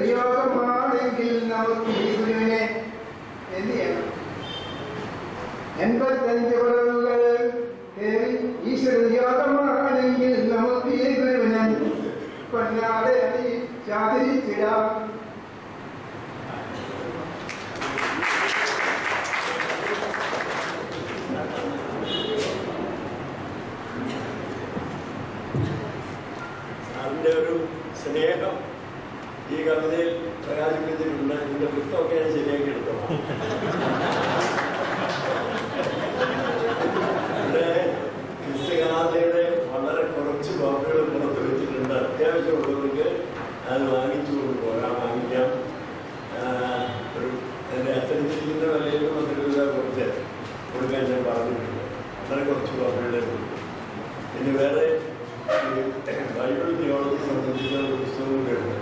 നിയോഗമാണെങ്കിൽ നമുക്ക് ഈ ഗുരുവിനെ എന്ത് ചെയ്യണം? 85 പടവുകൾ കയറി ഈശ്വര നിയോഗമാണെങ്കിൽ നമുക്ക് ഈ ഗുരുവിനെ കൊല്ലാതെ ചാതിരിച്ചിടാം. അതിൻ്റെ ഒരു സ്നേഹം ഈ കവിതയിൽ പ്രകാശിപ്പിച്ചിട്ടുണ്ട്. ഇതിൻ്റെ പുസ്തകമൊക്കെ ഞാൻ ശരിയാക്കി എടുത്തോളാം. ഇവിടെ ക്രിസ്തുഗാഥയുടെ വളരെ കുറച്ച് കോപ്പികൾ പുറത്ത് വെച്ചിട്ടുണ്ട്. അത്യാവശ്യമുള്ളവർക്ക് അത് വാങ്ങിച്ചു കൊണ്ടുപോകാം, വാങ്ങിക്കാം. ഒരു അതിൻ്റെ അനുസരിച്ചിരിക്കുന്ന വിലയിൽ 10 രൂപ കുറച്ച് കൊടുക്കാൻ ഞാൻ പറഞ്ഞിട്ടുണ്ട്. വളരെ കുറച്ച് കോപ്പികളെ കൊടുക്കും. പിന്നെ വേറെ ബൈബിൾ തിയോളജി സംബന്ധിച്ച ഒരു പുസ്തകം കൂടെയുണ്ട്.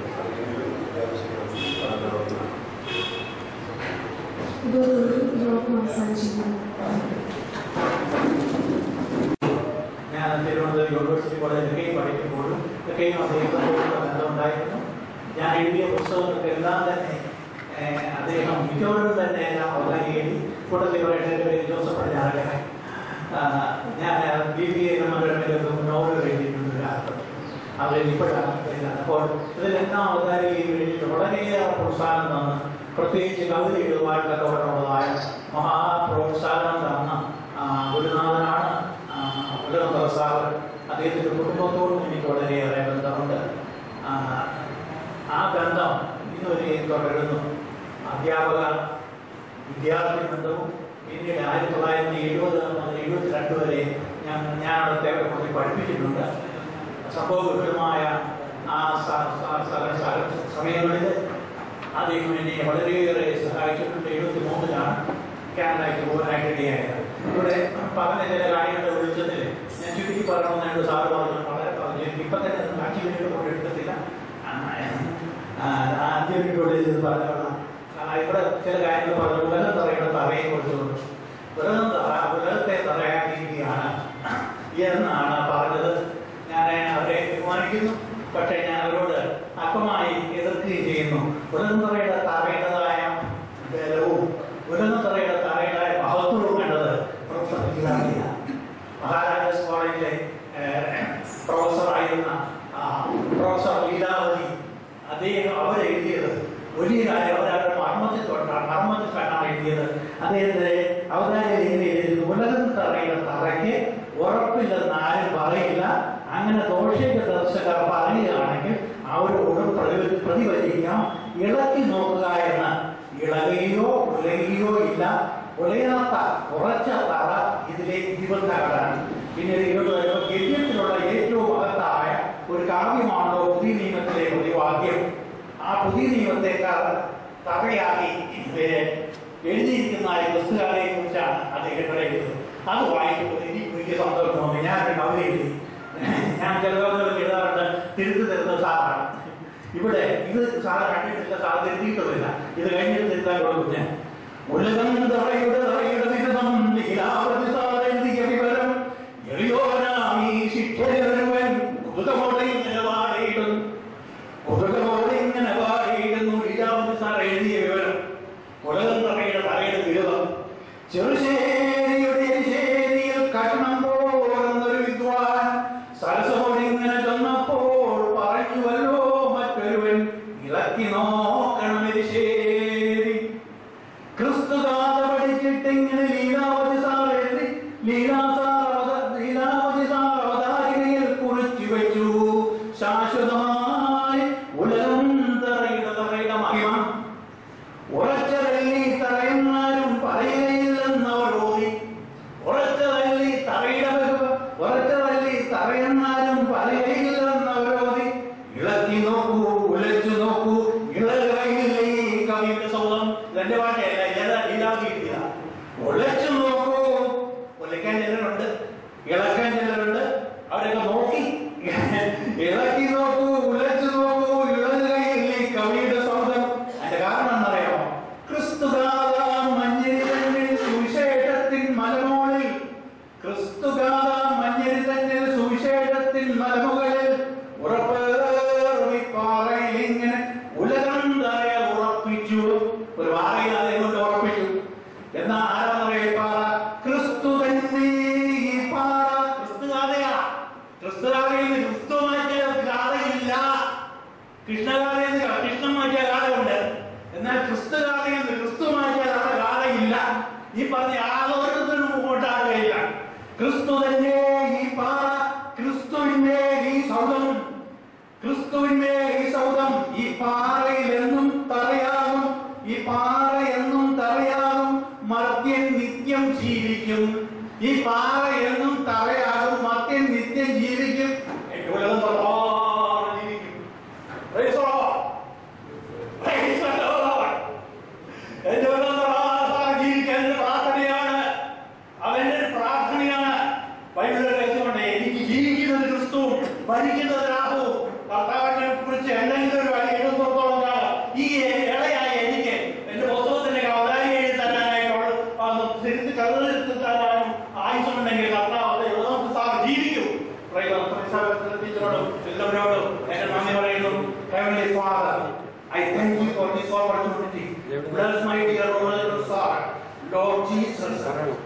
ഞാൻ തിരുവനന്തപുരം യൂണിവേഴ്സിറ്റി കോളേജിൽ പഠിക്കുമ്പോഴും ഒക്കെയും അദ്ദേഹത്തോടുള്ള ബന്ധമുണ്ടായിരുന്നു. ഞാൻ എഴുതിയ പുസ്തകങ്ങൾക്കെല്ലാം തന്നെ അദ്ദേഹം മിക്കവരും തന്നെ എല്ലാം ഓൺലൈൻ എഴുതി. കൂട്ടത്തിൽ പറയേണ്ട പേര് ജോസഫ് പടിഞ്ഞാറക്കര. ഞാൻ BBA നോവൽ എഴുതിയിട്ടുണ്ട്. അത് ഇപ്പോഴാണ്. അപ്പോൾ ഇതിലെല്ലാം അവതാരം വേണ്ടിയിട്ട് വളരെയേറെ പ്രോത്സാഹനം തന്ന്, പ്രത്യേകിച്ച് കവിത എഴുതുവാനൊക്കെ ഉള്ളതായ മഹാപ്രോത്സാഹനം തന്ന ഗുരുനാഥനാണ് ഉലകന്തര സാർ. അദ്ദേഹത്തിൻ്റെ കുടുംബത്തോടും എനിക്ക് വളരെയേറെ ബന്ധമുണ്ട്. ആ ബന്ധം ഇന്നുവരെ തുടരുന്നു. അധ്യാപക വിദ്യാർത്ഥി ബന്ധവും പിന്നീട് 1970-72 വരെ ഞാൻ അവിടുത്തെ കുറിച്ച് പഠിപ്പിച്ചിട്ടുണ്ട്. സംഭവവിപുലമായ ആ സമയങ്ങളിൽ അദ്ദേഹം എന്നെ വളരെയേറെ സഹായിച്ചിട്ടുണ്ട്. 73-ലാണ് കാനഡയ്ക്ക് പോകാനായിട്ട് ഇടയായത്. ഇവിടെ പറഞ്ഞ ചില കാര്യങ്ങൾ വിളിച്ചതിൽ ഞാൻ ചുരുക്കി പറയണമെന്നുണ്ട്. സാറ് പറഞ്ഞു, വളരെ പറഞ്ഞു. ഇപ്പം തന്നെ 5 മിനിറ്റ് കൊണ്ട് എടുക്കത്തില്ല. 5 മിനിറ്റുള്ളിൽ ഇത് പറഞ്ഞോളാം. ഇവിടെ ചില കാര്യങ്ങൾ പറഞ്ഞു. ഉലകത്തറയുടെ തറയെ കൊടുത്തുകൊണ്ട് ഉലകത്തെ തറയാക്കിയിരിക്കുകയാണ് എന്നാണ് പറഞ്ഞത്. ഞാൻ അവരെ ബഹുമാനിക്കുന്നു. പക്ഷേ ഞാൻ അവരോട് അല്പമായി എതിർക്കുകയും ചെയ്യുന്നു. ഉലകത്തറയുടെ തറയുടേതായ ബലവും ഉലകത്തറയുടെ തറയുടേതായ മഹത്വവും വേണ്ടത് പ്രൊഫസർ മഹാരാജാസ് കോളേജിലെ പ്രൊഫസറായിരുന്ന പ്രൊഫസർ ലീലാവതി അദ്ദേഹം അവരെഴുതിയത് വലിയ കാര്യം. അവരവരുടെ മർമ്മത്തിലാണ് എഴുതിയത്. അദ്ദേഹത്തിന്റെ അവതാരം എഴുതിയത് ഉലകത്തറയുടെ തറയ്ക്ക് ഉറപ്പില്ലെന്ന് ആരും പറയില്ല. അങ്ങനെ ദോഷിക ദർശകർ പറയുകയാണെങ്കിൽ അവരോട് പ്രതിഫലിക്കാം. ഇളക്കി നോക്കുക എന്ന്. ഇളകുകയോ ഉലകുകയോ ഇല്ല. ഒലയാത്ത ഉറച്ച തറ ഇതിലെ ഇതിബന്ധങ്ങളാണ്. പിന്നീട് ഗദ്യത്തിലുള്ള ഏറ്റവും മഹത്തായ ഒരു കാവ്യമാണല്ലോ പുതിയ നിയമത്തിലെ പ്രതിവാക്യം. ആ പുതിയ നിയമത്തെ തറയാക്കി എഴുതിയിരിക്കുന്ന ക്രിസ്തുകാരെ കുറിച്ചാണ് അദ്ദേഹം എഴുതുന്നത്. അത് വായിക്കുമ്പോൾ എനിക്ക് വലിയ സന്തോഷം തോന്നി. ഞാൻ കവിത എഴുതി. ഞാൻ ചിലവർക്ക് എഴുതാറുണ്ട്, തിരുത്തി തരുന്ന സാറാണ്. ഇവിടെ ഇത് സാറ് കണ്ടിട്ടില്ല, സാർ തിരുത്തിയിട്ടുമില്ല. ഇത് കഴിഞ്ഞിട്ട് തിരുത്താൻ കൊടുക്കും ഞാൻ. ഉലകം തറയുടെ വിധം ലീലാവതി സാറെഴുതിയ വിവരം എളിയോനാമീ ശിക്ഷയൊരുവൻ കുതുകമോടെ ഇങ്ങനെ പാടിയിടുന്നു. ലീലാവതി സാർ എഴുതിയ വിവരം. ഉലകം തറയുടെ വിധം ചെറുശ്ശേരിയുടെ ശേരിയിൽ കഷ്ണം പോലെന്നൊരു വിദ്വാൻ സരസമോടിങ്ങനെ ചെന്നപ്പോൾ പറഞ്ഞുവല്ലോ മറ്റൊരുവൻ, ഇളക്കി നോക്കണം എരിശേരി. ക്രിസ്തുഗാഥ പഠിച്ചിട്ടിങ്ങനെ ലീലാവതി സാർ എഴുതി. ലീലാവതി സാർ അവതാരികയിൽ കുറിച്ചു വെച്ചു. ശാശ്വതമായി ഉലകം തറയുടെ മഹിമ ഉറച്ചതല്ലി തറയുന്നാലും പറയുകയില്ലെന്നവരോടി. ഉറച്ചതല്ലി തറയുന്നാലും പറയുകയില്ലെന്നവരോടി. ഇളക്കി നോക്കൂ, ഉലച്ചു നോക്കൂ, ഇളകയില്ലേ ഈ കവിയുടെ സൗധം. ഇതെന്റെ പാട്ടയല്ല, ലീലാവതിയില്ല. ഉലച്ചു നോക്കൂ, ഉലയ്ക്കാൻ ചിലരുണ്ട്, ഇളക്കാൻ ചിലരുണ്ട്. അവരൊക്കെ നോക്കി ഇളക്കി നോക്കൂ, ഉലച്ചു നോക്കൂ, ഇളകയില്ലേ കവിയുടെ സൗധം. അതിന്റെ കാരണം എന്നറിയാമോ? ക്രിസ്തുഗാഥ മഞ്ഞരിതന്നിൽ സുവിശേഷത്തിൻ മലമുകളിൽ, ക്രിസ്തുഗാഥ മഞ്ഞരിതന്നിൽ സുവിശേഷത്തിൻ മലമുകളിൽ ഉറപ്പേറിപ്പാറയിൽ ഇങ്ങനെ ഉലകം തറയ ഉറപ്പിച്ചു. ഒരു പാറയിൽ അതേകൊണ്ട് ഉറപ്പിച്ചു. എന്നാ ആരാന്നറിയ പാറ? ക്രിസ്തു തന്നെ. ഈ പാറ ക്രിസ്തുഗാഥയാ. ക്രിസ്തുഗാഥയിൽ ക്രിസ്തു മാറ്റിയ ഗാഥയില്ല. കൃഷ്ണഗാഥയിൽ കൃഷ്ണൻ മാറ്റിയ ഗാഥയുണ്ട്. എന്നാൽ ക്രിസ്തുഗാഥയിൽ ക്രിസ്തു മാറ്റിയ ഗാഥയില്ല. ഈ പറഞ്ഞ യാതൊരുത്തരും മുമ്പോട്ടാകുകയില്ല. ക്രിസ്തു തന്നെ ഈ പാറ, ക്രിസ്തുവിന്റെ ഈ സൗധം, ക്രിസ്തുവിന്റെ ഈ സൗധം. ഈ പാറയിൽ എന്നും തറയാകും, ഈ പാറ എന്നും തറയാകും, മർത്യൻ നിത്യം ജീവിക്കും. ഈ പാറ എന്നും തറയാകും, മർത്യൻ നിത്യം ജീവിക്കും. എന്റെ ഉലകം ജീവിക്കും. എന്റെ ഉലകം ജീവിക്കാൻ പ്രാർത്ഥനയാണ്, അവന്റെ പ്രാർത്ഥനയാണ്. ബൈബിളിൽ രഹസ്യമുണ്ട്, എനിക്ക് ജീവിക്കുന്നത് ക്രിസ്തുവും മരിക്കുന്നത് രാഹുവും. കർത്താവിനെ കുറിച്ച് എന്തെങ്കിലും ഒരു വഴി എഴുതുന്നിടത്തോളം കാലം ഈ ഇളയായി എനിക്ക് എന്റെ പുസ്തകത്തിന്റെ അവതാരി എഴുതി തരാനായിട്ടുള്ള തിരിച്ച് കരുതലെടുത്താനും ആയുസുണ്ടെങ്കിൽ കർത്താവ് നമുക്ക് സാർ ജീവിക്കും. ടീച്ചറോടും എല്ലാവരോടും എന്റെ നന്ദി പറയുന്നു. Heavenly Father, I thank you for this opportunity. Bless my dear Honorable Sir, Lord Jesus.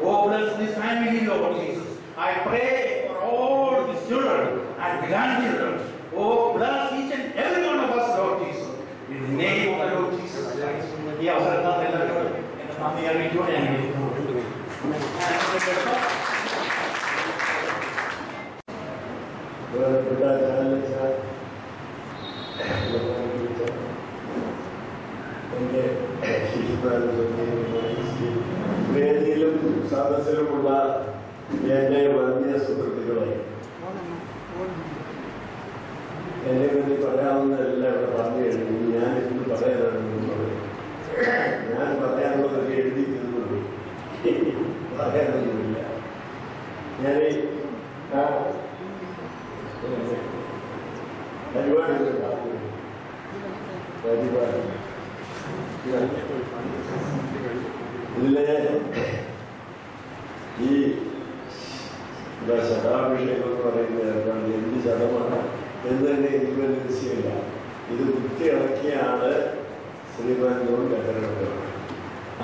Oh, bless this family, Lord Jesus. I pray for all the children and grandchildren. Oh, bless each and every one of us, Lord Jesus. In the name of the Lord Jesus Christ. ഈ അവസരത്തിൽ എല്ലാവരോടും എന്റെ നന്ദി അറിയിച്ചുകൊണ്ട് ഞാൻ എന്റെ വേദിയിലും സദസ്സിലുമുള്ള എന്റെ വലിയ സുഹൃത്തുക്കളെ, എന്നെ വേണ്ടി പറയാവുന്നതെല്ലാം ഇവിടെ പറഞ്ഞു കഴിഞ്ഞു. ഞാൻ ഇന്ന് പറയാനുള്ളത് ഞാൻ പറയാനുള്ളതൊക്കെ എഴുതിക്കുന്നുള്ളൂ, പറയാനൊന്നുമില്ല. ഞാൻ പരിപാടി ഇതിലെ ഈ ശതാഭിഷേകം എന്ന് പറയുന്നത് എന്താണ്, എന്ത് ശതമാണ് എന്ന് തന്നെ എനിക്ക് വലിയ നിശ്ചയമില്ല. ഇത് കുത്തിയിളക്കിയാണ് ശ്രീമാൻ ജോൺ കത്തരവ്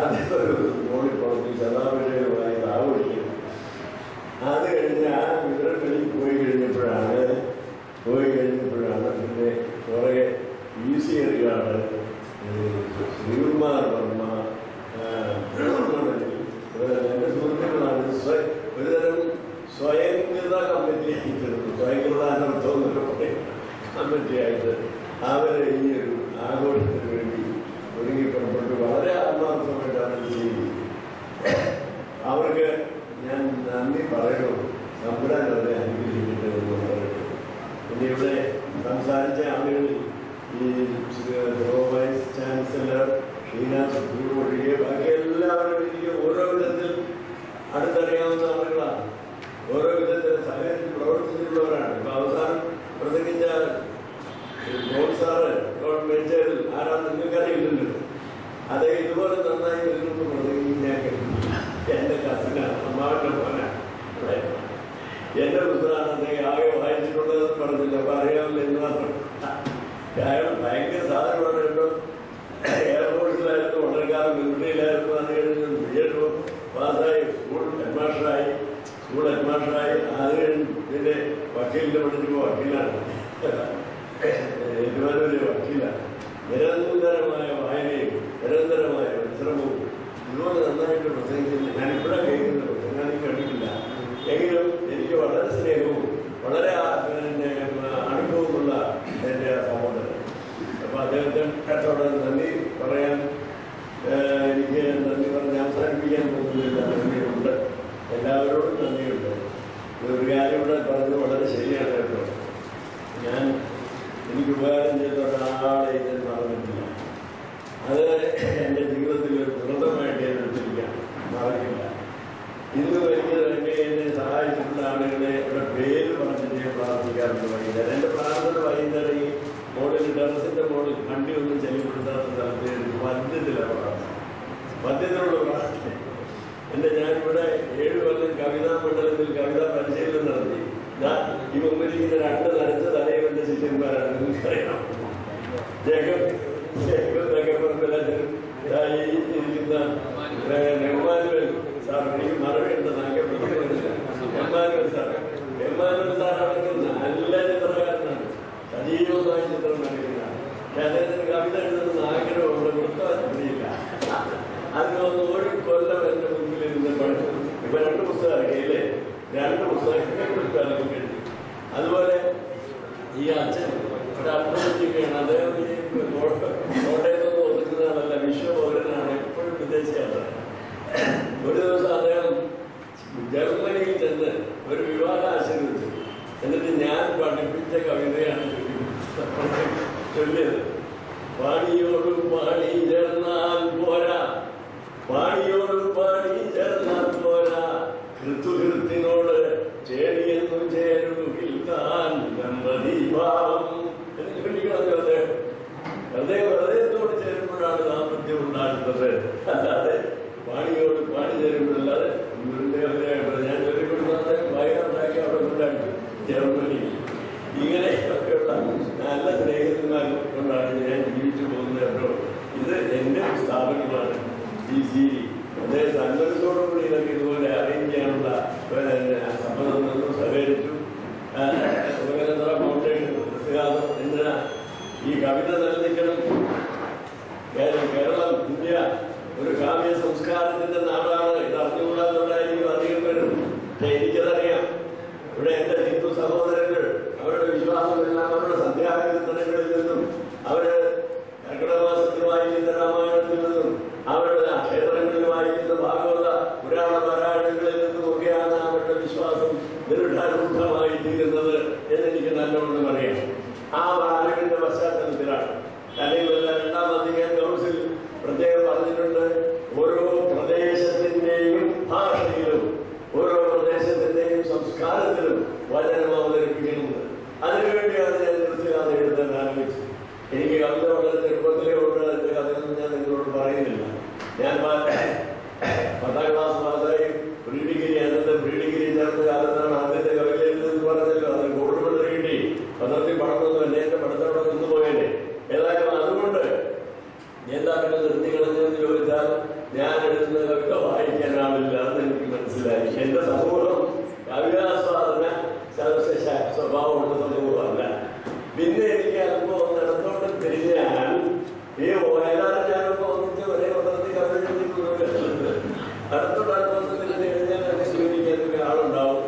അദ്ദേഹം ഒരു മോളിപ്പുറത്ത് ശതാഭിഷേകമായി ആഘോഷിക്കുന്നത്. അത് കഴിഞ്ഞ് ആ വിവരങ്ങളിൽ പോയി കഴിഞ്ഞപ്പോഴാണ് പിന്നെ കുറേ ഈസിയറുകളാണ് ശ്രീകുമാർ വർമ്മ, എൻ്റെ സുഹൃത്തുക്കളാണ് ഒരുതരം സ്വയംകൃത കമ്മിറ്റിയായിട്ടുണ്ട്. സ്വയംകൃത അനർത്ഥം എന്നൊക്കെ പറയും കമ്മിറ്റിയായിട്ട് അവരെ ഈ ഒരു ആഘോഷത്തിന് വേണ്ടി ഒരുങ്ങി പുറപ്പെട്ട് വളരെ ആത്മാർത്ഥമായിട്ടാണ് ഇത് ചെയ്തത്. ഓരോ വിധത്തിൽ സഹകരിച്ച് പ്രവർത്തിച്ചിട്ടുള്ളവരാണ്. ഇപ്പൊ അവസാനം പ്രസംഗിച്ച സാറ് മേച്ചേരിൽ ആരാന്ന് നിങ്ങൾക്കറിയില്ലല്ലോ. അദ്ദേഹം ഇതുപോലെ നന്നായി നിൽക്കുന്നു പ്രസംഗിക്കാൻ എന്റെ കസിനാണ്, അമ്മാവന്റെ മോനാണ്. എന്റെ പുസ്തകമാണ് അദ്ദേഹം ആകെ വായിച്ചിട്ടുള്ളതെന്ന് പറഞ്ഞില്ല. അപ്പൊ അറിയാമല്ലോ എന്ന് മാത്രം. അയാൾ ഭയങ്കര സാധനമാണ് കേട്ടോ. എയർഫോഴ്സിലായിരുന്നു, വളരെ കാലം മിലിറ്ററിയിലായിരുന്നു. അത് കഴിഞ്ഞ് ബിഎഡ് പാസ്സായി, സ്കൂൾ ഹെഡ്മാസ്റ്ററായി. അത് കഴിഞ്ഞ് പിന്നെ വക്കീലിന്റെ പഠിച്ചപ്പോൾ വക്കീലാണ്, ഒരു വക്കീലാണ്. നിരന്തരമായ വായനയും നിരന്തരമായ പരിശ്രമവും ഇതുപോലെ നന്നായിട്ട് പ്രസംഗിച്ചില്ല. ഞാനിവിടെ കേൾക്കുന്ന പ്രസംഗം കണ്ടിട്ടില്ല. എങ്കിലും എനിക്ക് വളരെ സ്നേഹവും വളരെ അനുഭവമുള്ള എൻ്റെ സഹോദരൻ. അപ്പൊ അദ്ദേഹത്തോട് നന്ദി പറയാൻ എനിക്ക് നന്ദി പറഞ്ഞ് അവസാനിപ്പിക്കാൻ പോകുന്നില്ല. നന്ദിയുണ്ട്, എല്ലാവരോടും നന്ദിയുണ്ട്. ഒരു കാര്യം ഇവിടെ പറഞ്ഞത് വളരെ ശരിയാണ് കേട്ടോ. എനിക്ക് ഉപകാരം ചെയ്തോട്ട് ആളെ ഇത് മറന്നിട്ടില്ല. അത് എൻ്റെ ജീവിതത്തിൽ ഒരു വ്രതമായിട്ട് ഞാൻ എടുത്തിരിക്കാം, മറക്കില്ല. ഇന്ന് എന്നെ സഹായിച്ചിട്ടുള്ള ആളുകളെ ഇവിടെ പേര് പറഞ്ഞിട്ട് ഞാൻ പ്രാർത്ഥിക്കാറുണ്ട്. വൈകുന്നേരം എൻ്റെ പ്രാർത്ഥന വൈകുന്നേരം ഈ മോളിൽ ടെറസിൻ്റെ മോളിൽ വണ്ടി ഒന്നും ചെല്ലിപ്പെടുത്താത്ത സ്ഥലത്ത് മദ്യത്തിലാണ് പ്രാർത്ഥന, മദ്യത്തിലുള്ള പ്രാർത്ഥന. ഞാനിവിടെ 7 കൊല്ലം കവിതാ മണ്ഡലത്തിൽ കവിതാ പരിശീലനം നടത്തി. ഈ മുമ്പിലിരിക്കുന്ന 2 നരച്ച തലയും എൻ്റെ ശിഷ്യന്മാരാണ്. നിങ്ങൾക്കറിയാം, ഇരിക്കുന്ന എമ്മാനുവൽ സാർ. എനിക്ക് മറവിയുണ്ട്, എമ്മാനുവൽ സാറാണെങ്കിൽ നല്ല ചിത്രകാരനാണ്, സജീവമായ ചിത്രം നൽകുന്നതാണ്. അദ്ദേഹത്തിന് കവിത എഴുതുന്ന ആഗ്രഹമുണ്ട്, വൃത്തമില്ല. അതിനൊന്ന് 1 കൊല്ലം എൻ്റെ മുമ്പിൽ ഇരുന്ന് പഠിച്ചു. ഇപ്പൊ 2 പുസ്തകം ഇറക്കിയില്ലേ, 2 പുസ്തകം എഴുതി. അതുപോലെ ഈ അച്ഛൻ ഒരു അർത്ഥമൊക്കെയാണ്. അദ്ദേഹം കോട്ടയത്തൊന്നും ഒതുക്കുന്നതാണല്ല, വിശ്വപൗരനാണ്, എപ്പോഴും വിദേശിയാണ്. ഒരു ദിവസം അദ്ദേഹം ജർമ്മനിയിൽ ചെന്ന് ഒരു വിവാഹം ആശീർവദിച്ചു. എന്നിട്ട് ഞാൻ പഠിപ്പിച്ച കവിതയാണ് ചൊല്ലിയത്. പാണിയോടും പാണി ചേർന്നാൽ പോരാ, പാണിയോടും പാണി ചേർന്നാൽ പോരാ, ഋതുഹൃത്തിനോട് ചേടിയെന്നു ചേരുകിൽക്കാൻ ഭാവം എന്ന് ചൊല്ലിക്കളഞ്ഞു അദ്ദേഹം. ഹൃദയത്തോട് ചേരുമ്പോഴാണ് ദാമ്പത്യം ഉണ്ടാകുന്നത്, അല്ലാതെ പാണിയോട് പാണി ചേരുമ്പോഴല്ലാതെ. ഞാൻ ചൊല്ലിക്കൊടുത്ത വയറുണ്ടാക്കി അവിടെ കൊണ്ടാക്കി ജർമ്മനിയിൽ. ഇങ്ങനെയൊക്കെയുള്ള നല്ല സ്നേഹിതന്മാർ കൊണ്ടാണ് ഞാൻ ജീവിച്ചു പോകുന്നത്. ഇത് എൻ്റെ സ്ഥാപനമാണ് GCD. അദ്ദേഹം സന്മനത്തോടുകൂടി ഇതൊക്കെ ഇതുപോലെ അറേഞ്ച് ചെയ്യാനുള്ള സമ്മതം നിന്നും സഹകരിച്ചു. സുഗതേന്ദ്ര ഫൗണ്ടേഷൻ എന്തിനാ ഈ കവിത നിലനിൽക്കണം? കേരളം, ഇന്ത്യ ഒരു കാവ്യ സംസ്കാരത്തിന്റെ നാടാണ്. ഇത് അറിഞ്ഞുകൂടാന്നുണ്ടായിരിക്കും അധികം പേരും. പക്ഷെ എനിക്കതറിയാം. ഇവിടെ എൻ്റെ ഹിന്ദു സഹോദരങ്ങൾ അവരുടെ വിശ്വാസമെല്ലാം അവരുടെ സന്ധ്യാകീർത്തനങ്ങളിൽ നിന്നും അവര് കർക്കിടക മാസത്തിൽ വായിക്കുന്ന രാമായണത്തിൽ നിന്നും അവരുടെ ക്ഷേത്രങ്ങളിൽ വായിക്കുന്ന ഭാഗവത പുരാണ പാരായണങ്ങളിൽ നിന്നുമൊക്കെയാണ് അവരുടെ വിശ്വാസം ദൃഢരൂഢമായി തീരുന്നത് എന്നെനിക്ക് നല്ലോണം അറിയാം. ആ അറിവിന്റെ പശ്ചാത്തലത്തിലാണ്. അല്ലെങ്കിൽ 2ാം വത്തിക്കാൻ കൗൺസിൽ പ്രത്യേകം പറഞ്ഞിട്ടുണ്ട്, ഓരോ പ്രദേശത്തിന്റെയും ഭാഷയിലും ഓരോ പ്രദേശത്തിന്റെയും സംസ്കാരത്തിലും വചനം അവതരിപ്പിക്കുന്നത്. അതിനുവേണ്ടിയാണ് ഞാൻ കൃത്യകാഥ എഴുതാൻ ആരംഭിച്ചത്. എനിക്ക് കവിത വളരെ ചെറുപ്പത്തിലേ ഉണ്ട്. അതിന്റെ കഥയൊന്നും ഞാൻ നിങ്ങളോട് പറയുന്നില്ല. ഞാൻ 10ാം ക്ലാസ് പാസ്സായി പ്രീ ഡിഗ്രി ചേർന്ന കാലത്താണ് ആദ്യത്തെ കവിത എഴുതുന്നത് പറഞ്ഞല്ലോ. അത് ഗോൾഡ് മെഡൽ കിട്ടി. പത്രത്തിൽ പടമൊന്നും അല്ലേ, എന്റെ പഠിത്തവിടെ നിന്ന് പോയല്ലേ. ഏതായാലും അതുകൊണ്ട് എന്താ പിന്നെ നിർത്തി കളഞ്ഞെന്ന് ചോദിച്ചാൽ ഞാൻ എഴുതുന്ന കവിത വായിക്കാനാവില്ല എന്ന് എനിക്ക് മനസ്സിലായി. എന്റെ സമൂഹം കവിതാസ്വാദന സ്വഭാവമുള്ള സമൂഹമല്ല. പിന്നെ എനിക്ക് അനുഭവം നടത്തോണ്ട് തിരിഞ്ഞാൽ ഈ വയലാറ് ഞാനൊക്കെ ഒന്നിച്ച് ഒരേ പത്രത്തിൽ കവിത എഴുതിക്കുന്നത് അടുത്തോടടുത്തൊന്ന് തിരിഞ്ഞ് കഴിഞ്ഞാൽ എന്നെ സ്വീകരിക്കാൻ ആളുണ്ടാവും.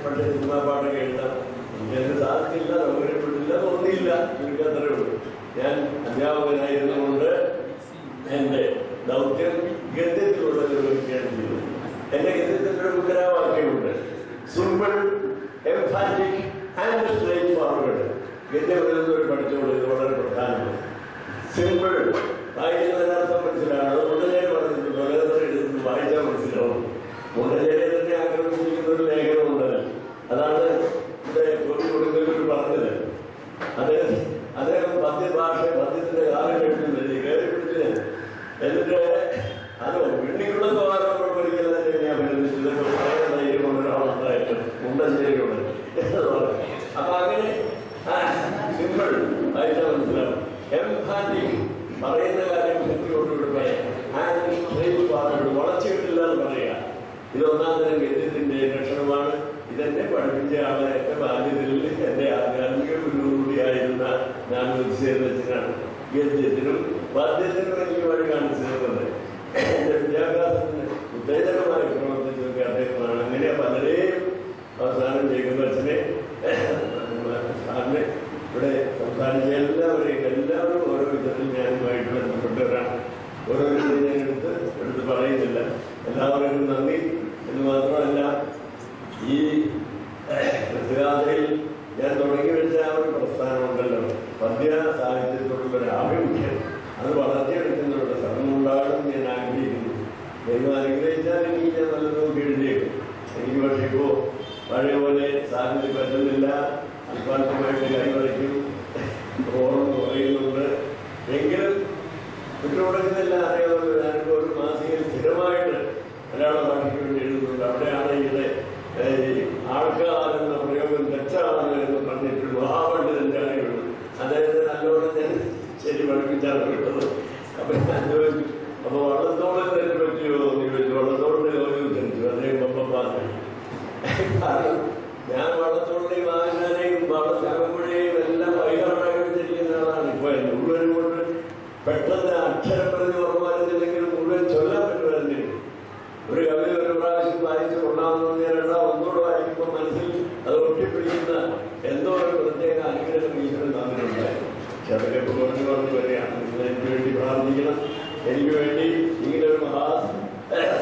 പക്ഷേ സിനിമാ പാട്ടൊക്കെ എഴുതാം. എനിക്കതിന് സാധിക്കില്ല, സൗകര്യപ്പെട്ടില്ല, തോന്നിയില്ല. എനിക്കത്രേ ഉള്ളൂ. ഞാൻ അധ്യാപകനായിരുന്നുകൊണ്ട് എൻ്റെ ദൗത്യം ഗദ്യത്തിലുള്ള നിർവഹിക്കുകയാണ് ചെയ്തത്. എൻ്റെ ഗദ്യത്തിൻ്റെ മുദ്രാവാക്യമുണ്ട്, simple, emphatic and straightforward. ഗദ്യം എഴുതുന്നവർ പഠിച്ചോളൂ, ഇത് വളരെ പ്രധാനമാണ്. സിമ്പിൾ, വായിക്കുന്നതിനർത്ഥം മനസ്സിലാണ്. അത് മുണ്ടചേരി പറഞ്ഞിട്ടുണ്ട്, വളരെ എഴുതുന്നത് വായിച്ചാൽ മനസ്സിലാവും. മുണ്ടചേരി തന്നെ ആക്രമിച്ചിരിക്കുന്ന ഒരു ഒന്നാം തരം ഗദ്യത്തിന്റെ ലക്ഷണമാണ്. ഇതെന്നെ പഠിപ്പിച്ച ആളെ എൻ്റെ ബാല്യത്തിൽ എൻ്റെ ആധ്യാത്മിക ഗുരു കൂടിയായിരുന്ന ഞാൻ ഉത്സേവനാണ്. ഗദ്യത്തിനും വാദ്യത്തിനും എനിക്ക് വഴി കാണിച്ചു തരുന്നത്. എൻ്റെ വിദ്യാഭ്യാസത്തിന് ഉത്തേജനമായി പ്രവർത്തിച്ചതൊക്കെ അദ്ദേഹമാണ്. അങ്ങനെ പലരെയും അവസാനം ജേക്കബച്ചനെ സാറിനെ ഇവിടെ സംസാരിച്ച എല്ലാവരും ഓരോ വിധത്തിൽ ഞാനുമായിട്ട് ബന്ധപ്പെട്ടവരാണ്. ഓരോരുത്തരും ഞാൻ എടുത്ത് പറയുന്നില്ല. എല്ലാവർക്കും നന്ദി എന്ന് മാത്രമല്ല, ഈ കൃത്യഗാഥയിൽ ഞാൻ തുടങ്ങി വെച്ച ആ ഒരു പ്രസ്ഥാനമുണ്ടല്ലോ, പദ്യ സാഹിത്യത്തോടുള്ള ഒരു ആഭിമുഖ്യം, അത് വളർത്തിയെടുക്കുന്നവരുടെ ശ്രമമുണ്ടാകണം ഞാൻ ആഗ്രഹിക്കുന്നു. ദൈവം അനുഗ്രഹിച്ചാൽ എനിക്ക് ഞാൻ നല്ലതൊക്കെ എഴുതിയേക്കും. എനിക്ക് പക്ഷേ ഇപ്പോൾ പഴയ പോലെ സാഹിത്യം പറ്റുന്നില്ല. അല്പാൽപമായിട്ട് കൈവരയ്ക്കും, ഓർമ്മ കുറയുന്നുണ്ട്. എങ്കിലും കുറ്റമുടക്കുന്നില്ല അറിയാവുന്ന ഞാനിപ്പോൾ ഒരു മാസികയിൽ സ്ഥിരമായിട്ട് മലയാള ഭാഷയ്ക്ക് വേണ്ടി എഴുതുന്നുണ്ട്. അവിടെയാണ് ഇതിലെ ആൾക്കാരെന്ന പ്രയോഗം തെറ്റാണ് എന്ന് പറഞ്ഞിട്ടുള്ളൂ. ആ പണ്ഡിതൻ്റെ അറിയുള്ളൂ. അദ്ദേഹത്തെ നല്ലോണം ഞാൻ ശരി പഠിപ്പിച്ചാണ് വിട്ടത്. അപ്പൊ ഞാൻ ചോദിച്ചു, അപ്പൊ വള്ളത്തോളം തന്നെ പറ്റിയോ എന്ന് ചോദിച്ചു. വള്ളത്തോളിന്റെ ജോലി ധരിച്ചു. അദ്ദേഹം പമ്പപ്പാസായി. കാരണം ഞാൻ വള്ളത്തോളിനെയും ആശാനെയും ചകമ്പുഴയും എല്ലാം വൈകാറായിട്ട് തിരിക്കുന്ന ആളാണ്. ഇപ്പൊ മുഴുവനും കൊണ്ട് പെട്ടെന്ന് അക്ഷരം പറഞ്ഞ് ഓർമ്മ മുഴുവൻ ചൊല്ലാൻ പറ്റുമായിരുന്നു. ഒരു കവിത ഒരു പ്രാവശ്യം വായിച്ച് കൊള്ളാമെന്ന് ഞാൻ ഒന്നുകൂടെ വായിക്കുമ്പോൾ മനസ്സിൽ അത് ഒട്ടിപ്പിടിക്കുന്ന എന്തോ ഒരു പ്രത്യേക അനുഗ്രഹം ഈശ്വരൻ തന്നിട്ടുണ്ടായിരുന്നു. പക്ഷെ അതൊക്കെ കുറഞ്ഞു വരികയാണ്. നിങ്ങൾ എനിക്ക് വേണ്ടി പ്രാർത്ഥിക്കണം. എനിക്ക് വേണ്ടി ഇങ്ങനെ ഒരു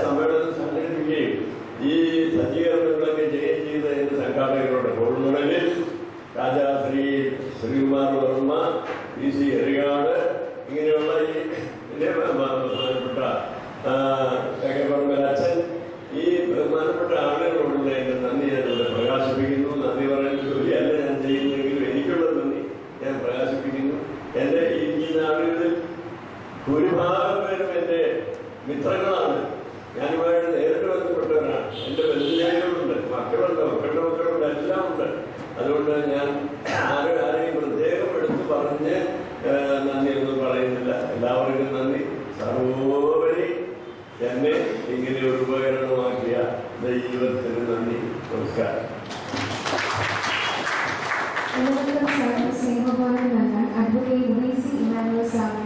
സമ്മേളനം സംഘടിപ്പിക്കുകയും ഈ സജ്ജീകരണങ്ങളൊക്കെ ചെയ്ത് എന്റെ സംഘാടകരോട് കോഴിമണലിൽ രാജാശ്രീ ശ്രീകുമാർ വർമ്മ, PC എറിയാട്, ഇങ്ങനെയുള്ള ഈ ബഹുമാനപ്പെട്ട അച്ഛൻ, ഈ ബഹുമാനപ്പെട്ട ആളുകളോടുള്ള എന്റെ നന്ദി ഞാനിവിടെ പ്രകാശിപ്പിക്കുന്നു. നന്ദി പറയുന്ന ജോലിയല്ല ഞാൻ ചെയ്യുന്നെങ്കിലും എനിക്കുള്ള നന്ദി ഞാൻ പ്രകാശിപ്പിക്കുന്നു. എൻ്റെ ഇരിക്കുന്ന ആളുകളിൽ ഭൂരിഭാഗം പേരും എൻ്റെ മിത്രങ്ങളാണ്. ഞാനുമായിട്ട് നേരിട്ട് ബന്ധപ്പെട്ടവരാണ്. എൻ്റെ ബന്ധുജനങ്ങളുണ്ട്, മക്കളുണ്ട്, മക്കളുണ്ട്, എല്ലാം ഉണ്ട്. അതുകൊണ്ട് ഞാൻ ആരെയും പ്രത്യേകം എടുത്ത് പറഞ്ഞ് നന്ദിയൊന്നും പറയുന്നില്ല. എല്ലാവർക്കും നന്ദി. സർവോപരി എന്നെ ഇങ്ങനെ ഒരു ഉപകരണമാക്കിയ ദൈവത്തിന് നന്ദി. നമസ്കാരം. സ്നേഹഭാരം നൽകാൻ അഡ്വക്കേറ്റ് BC ഇമാനുവൽ സ്വാമി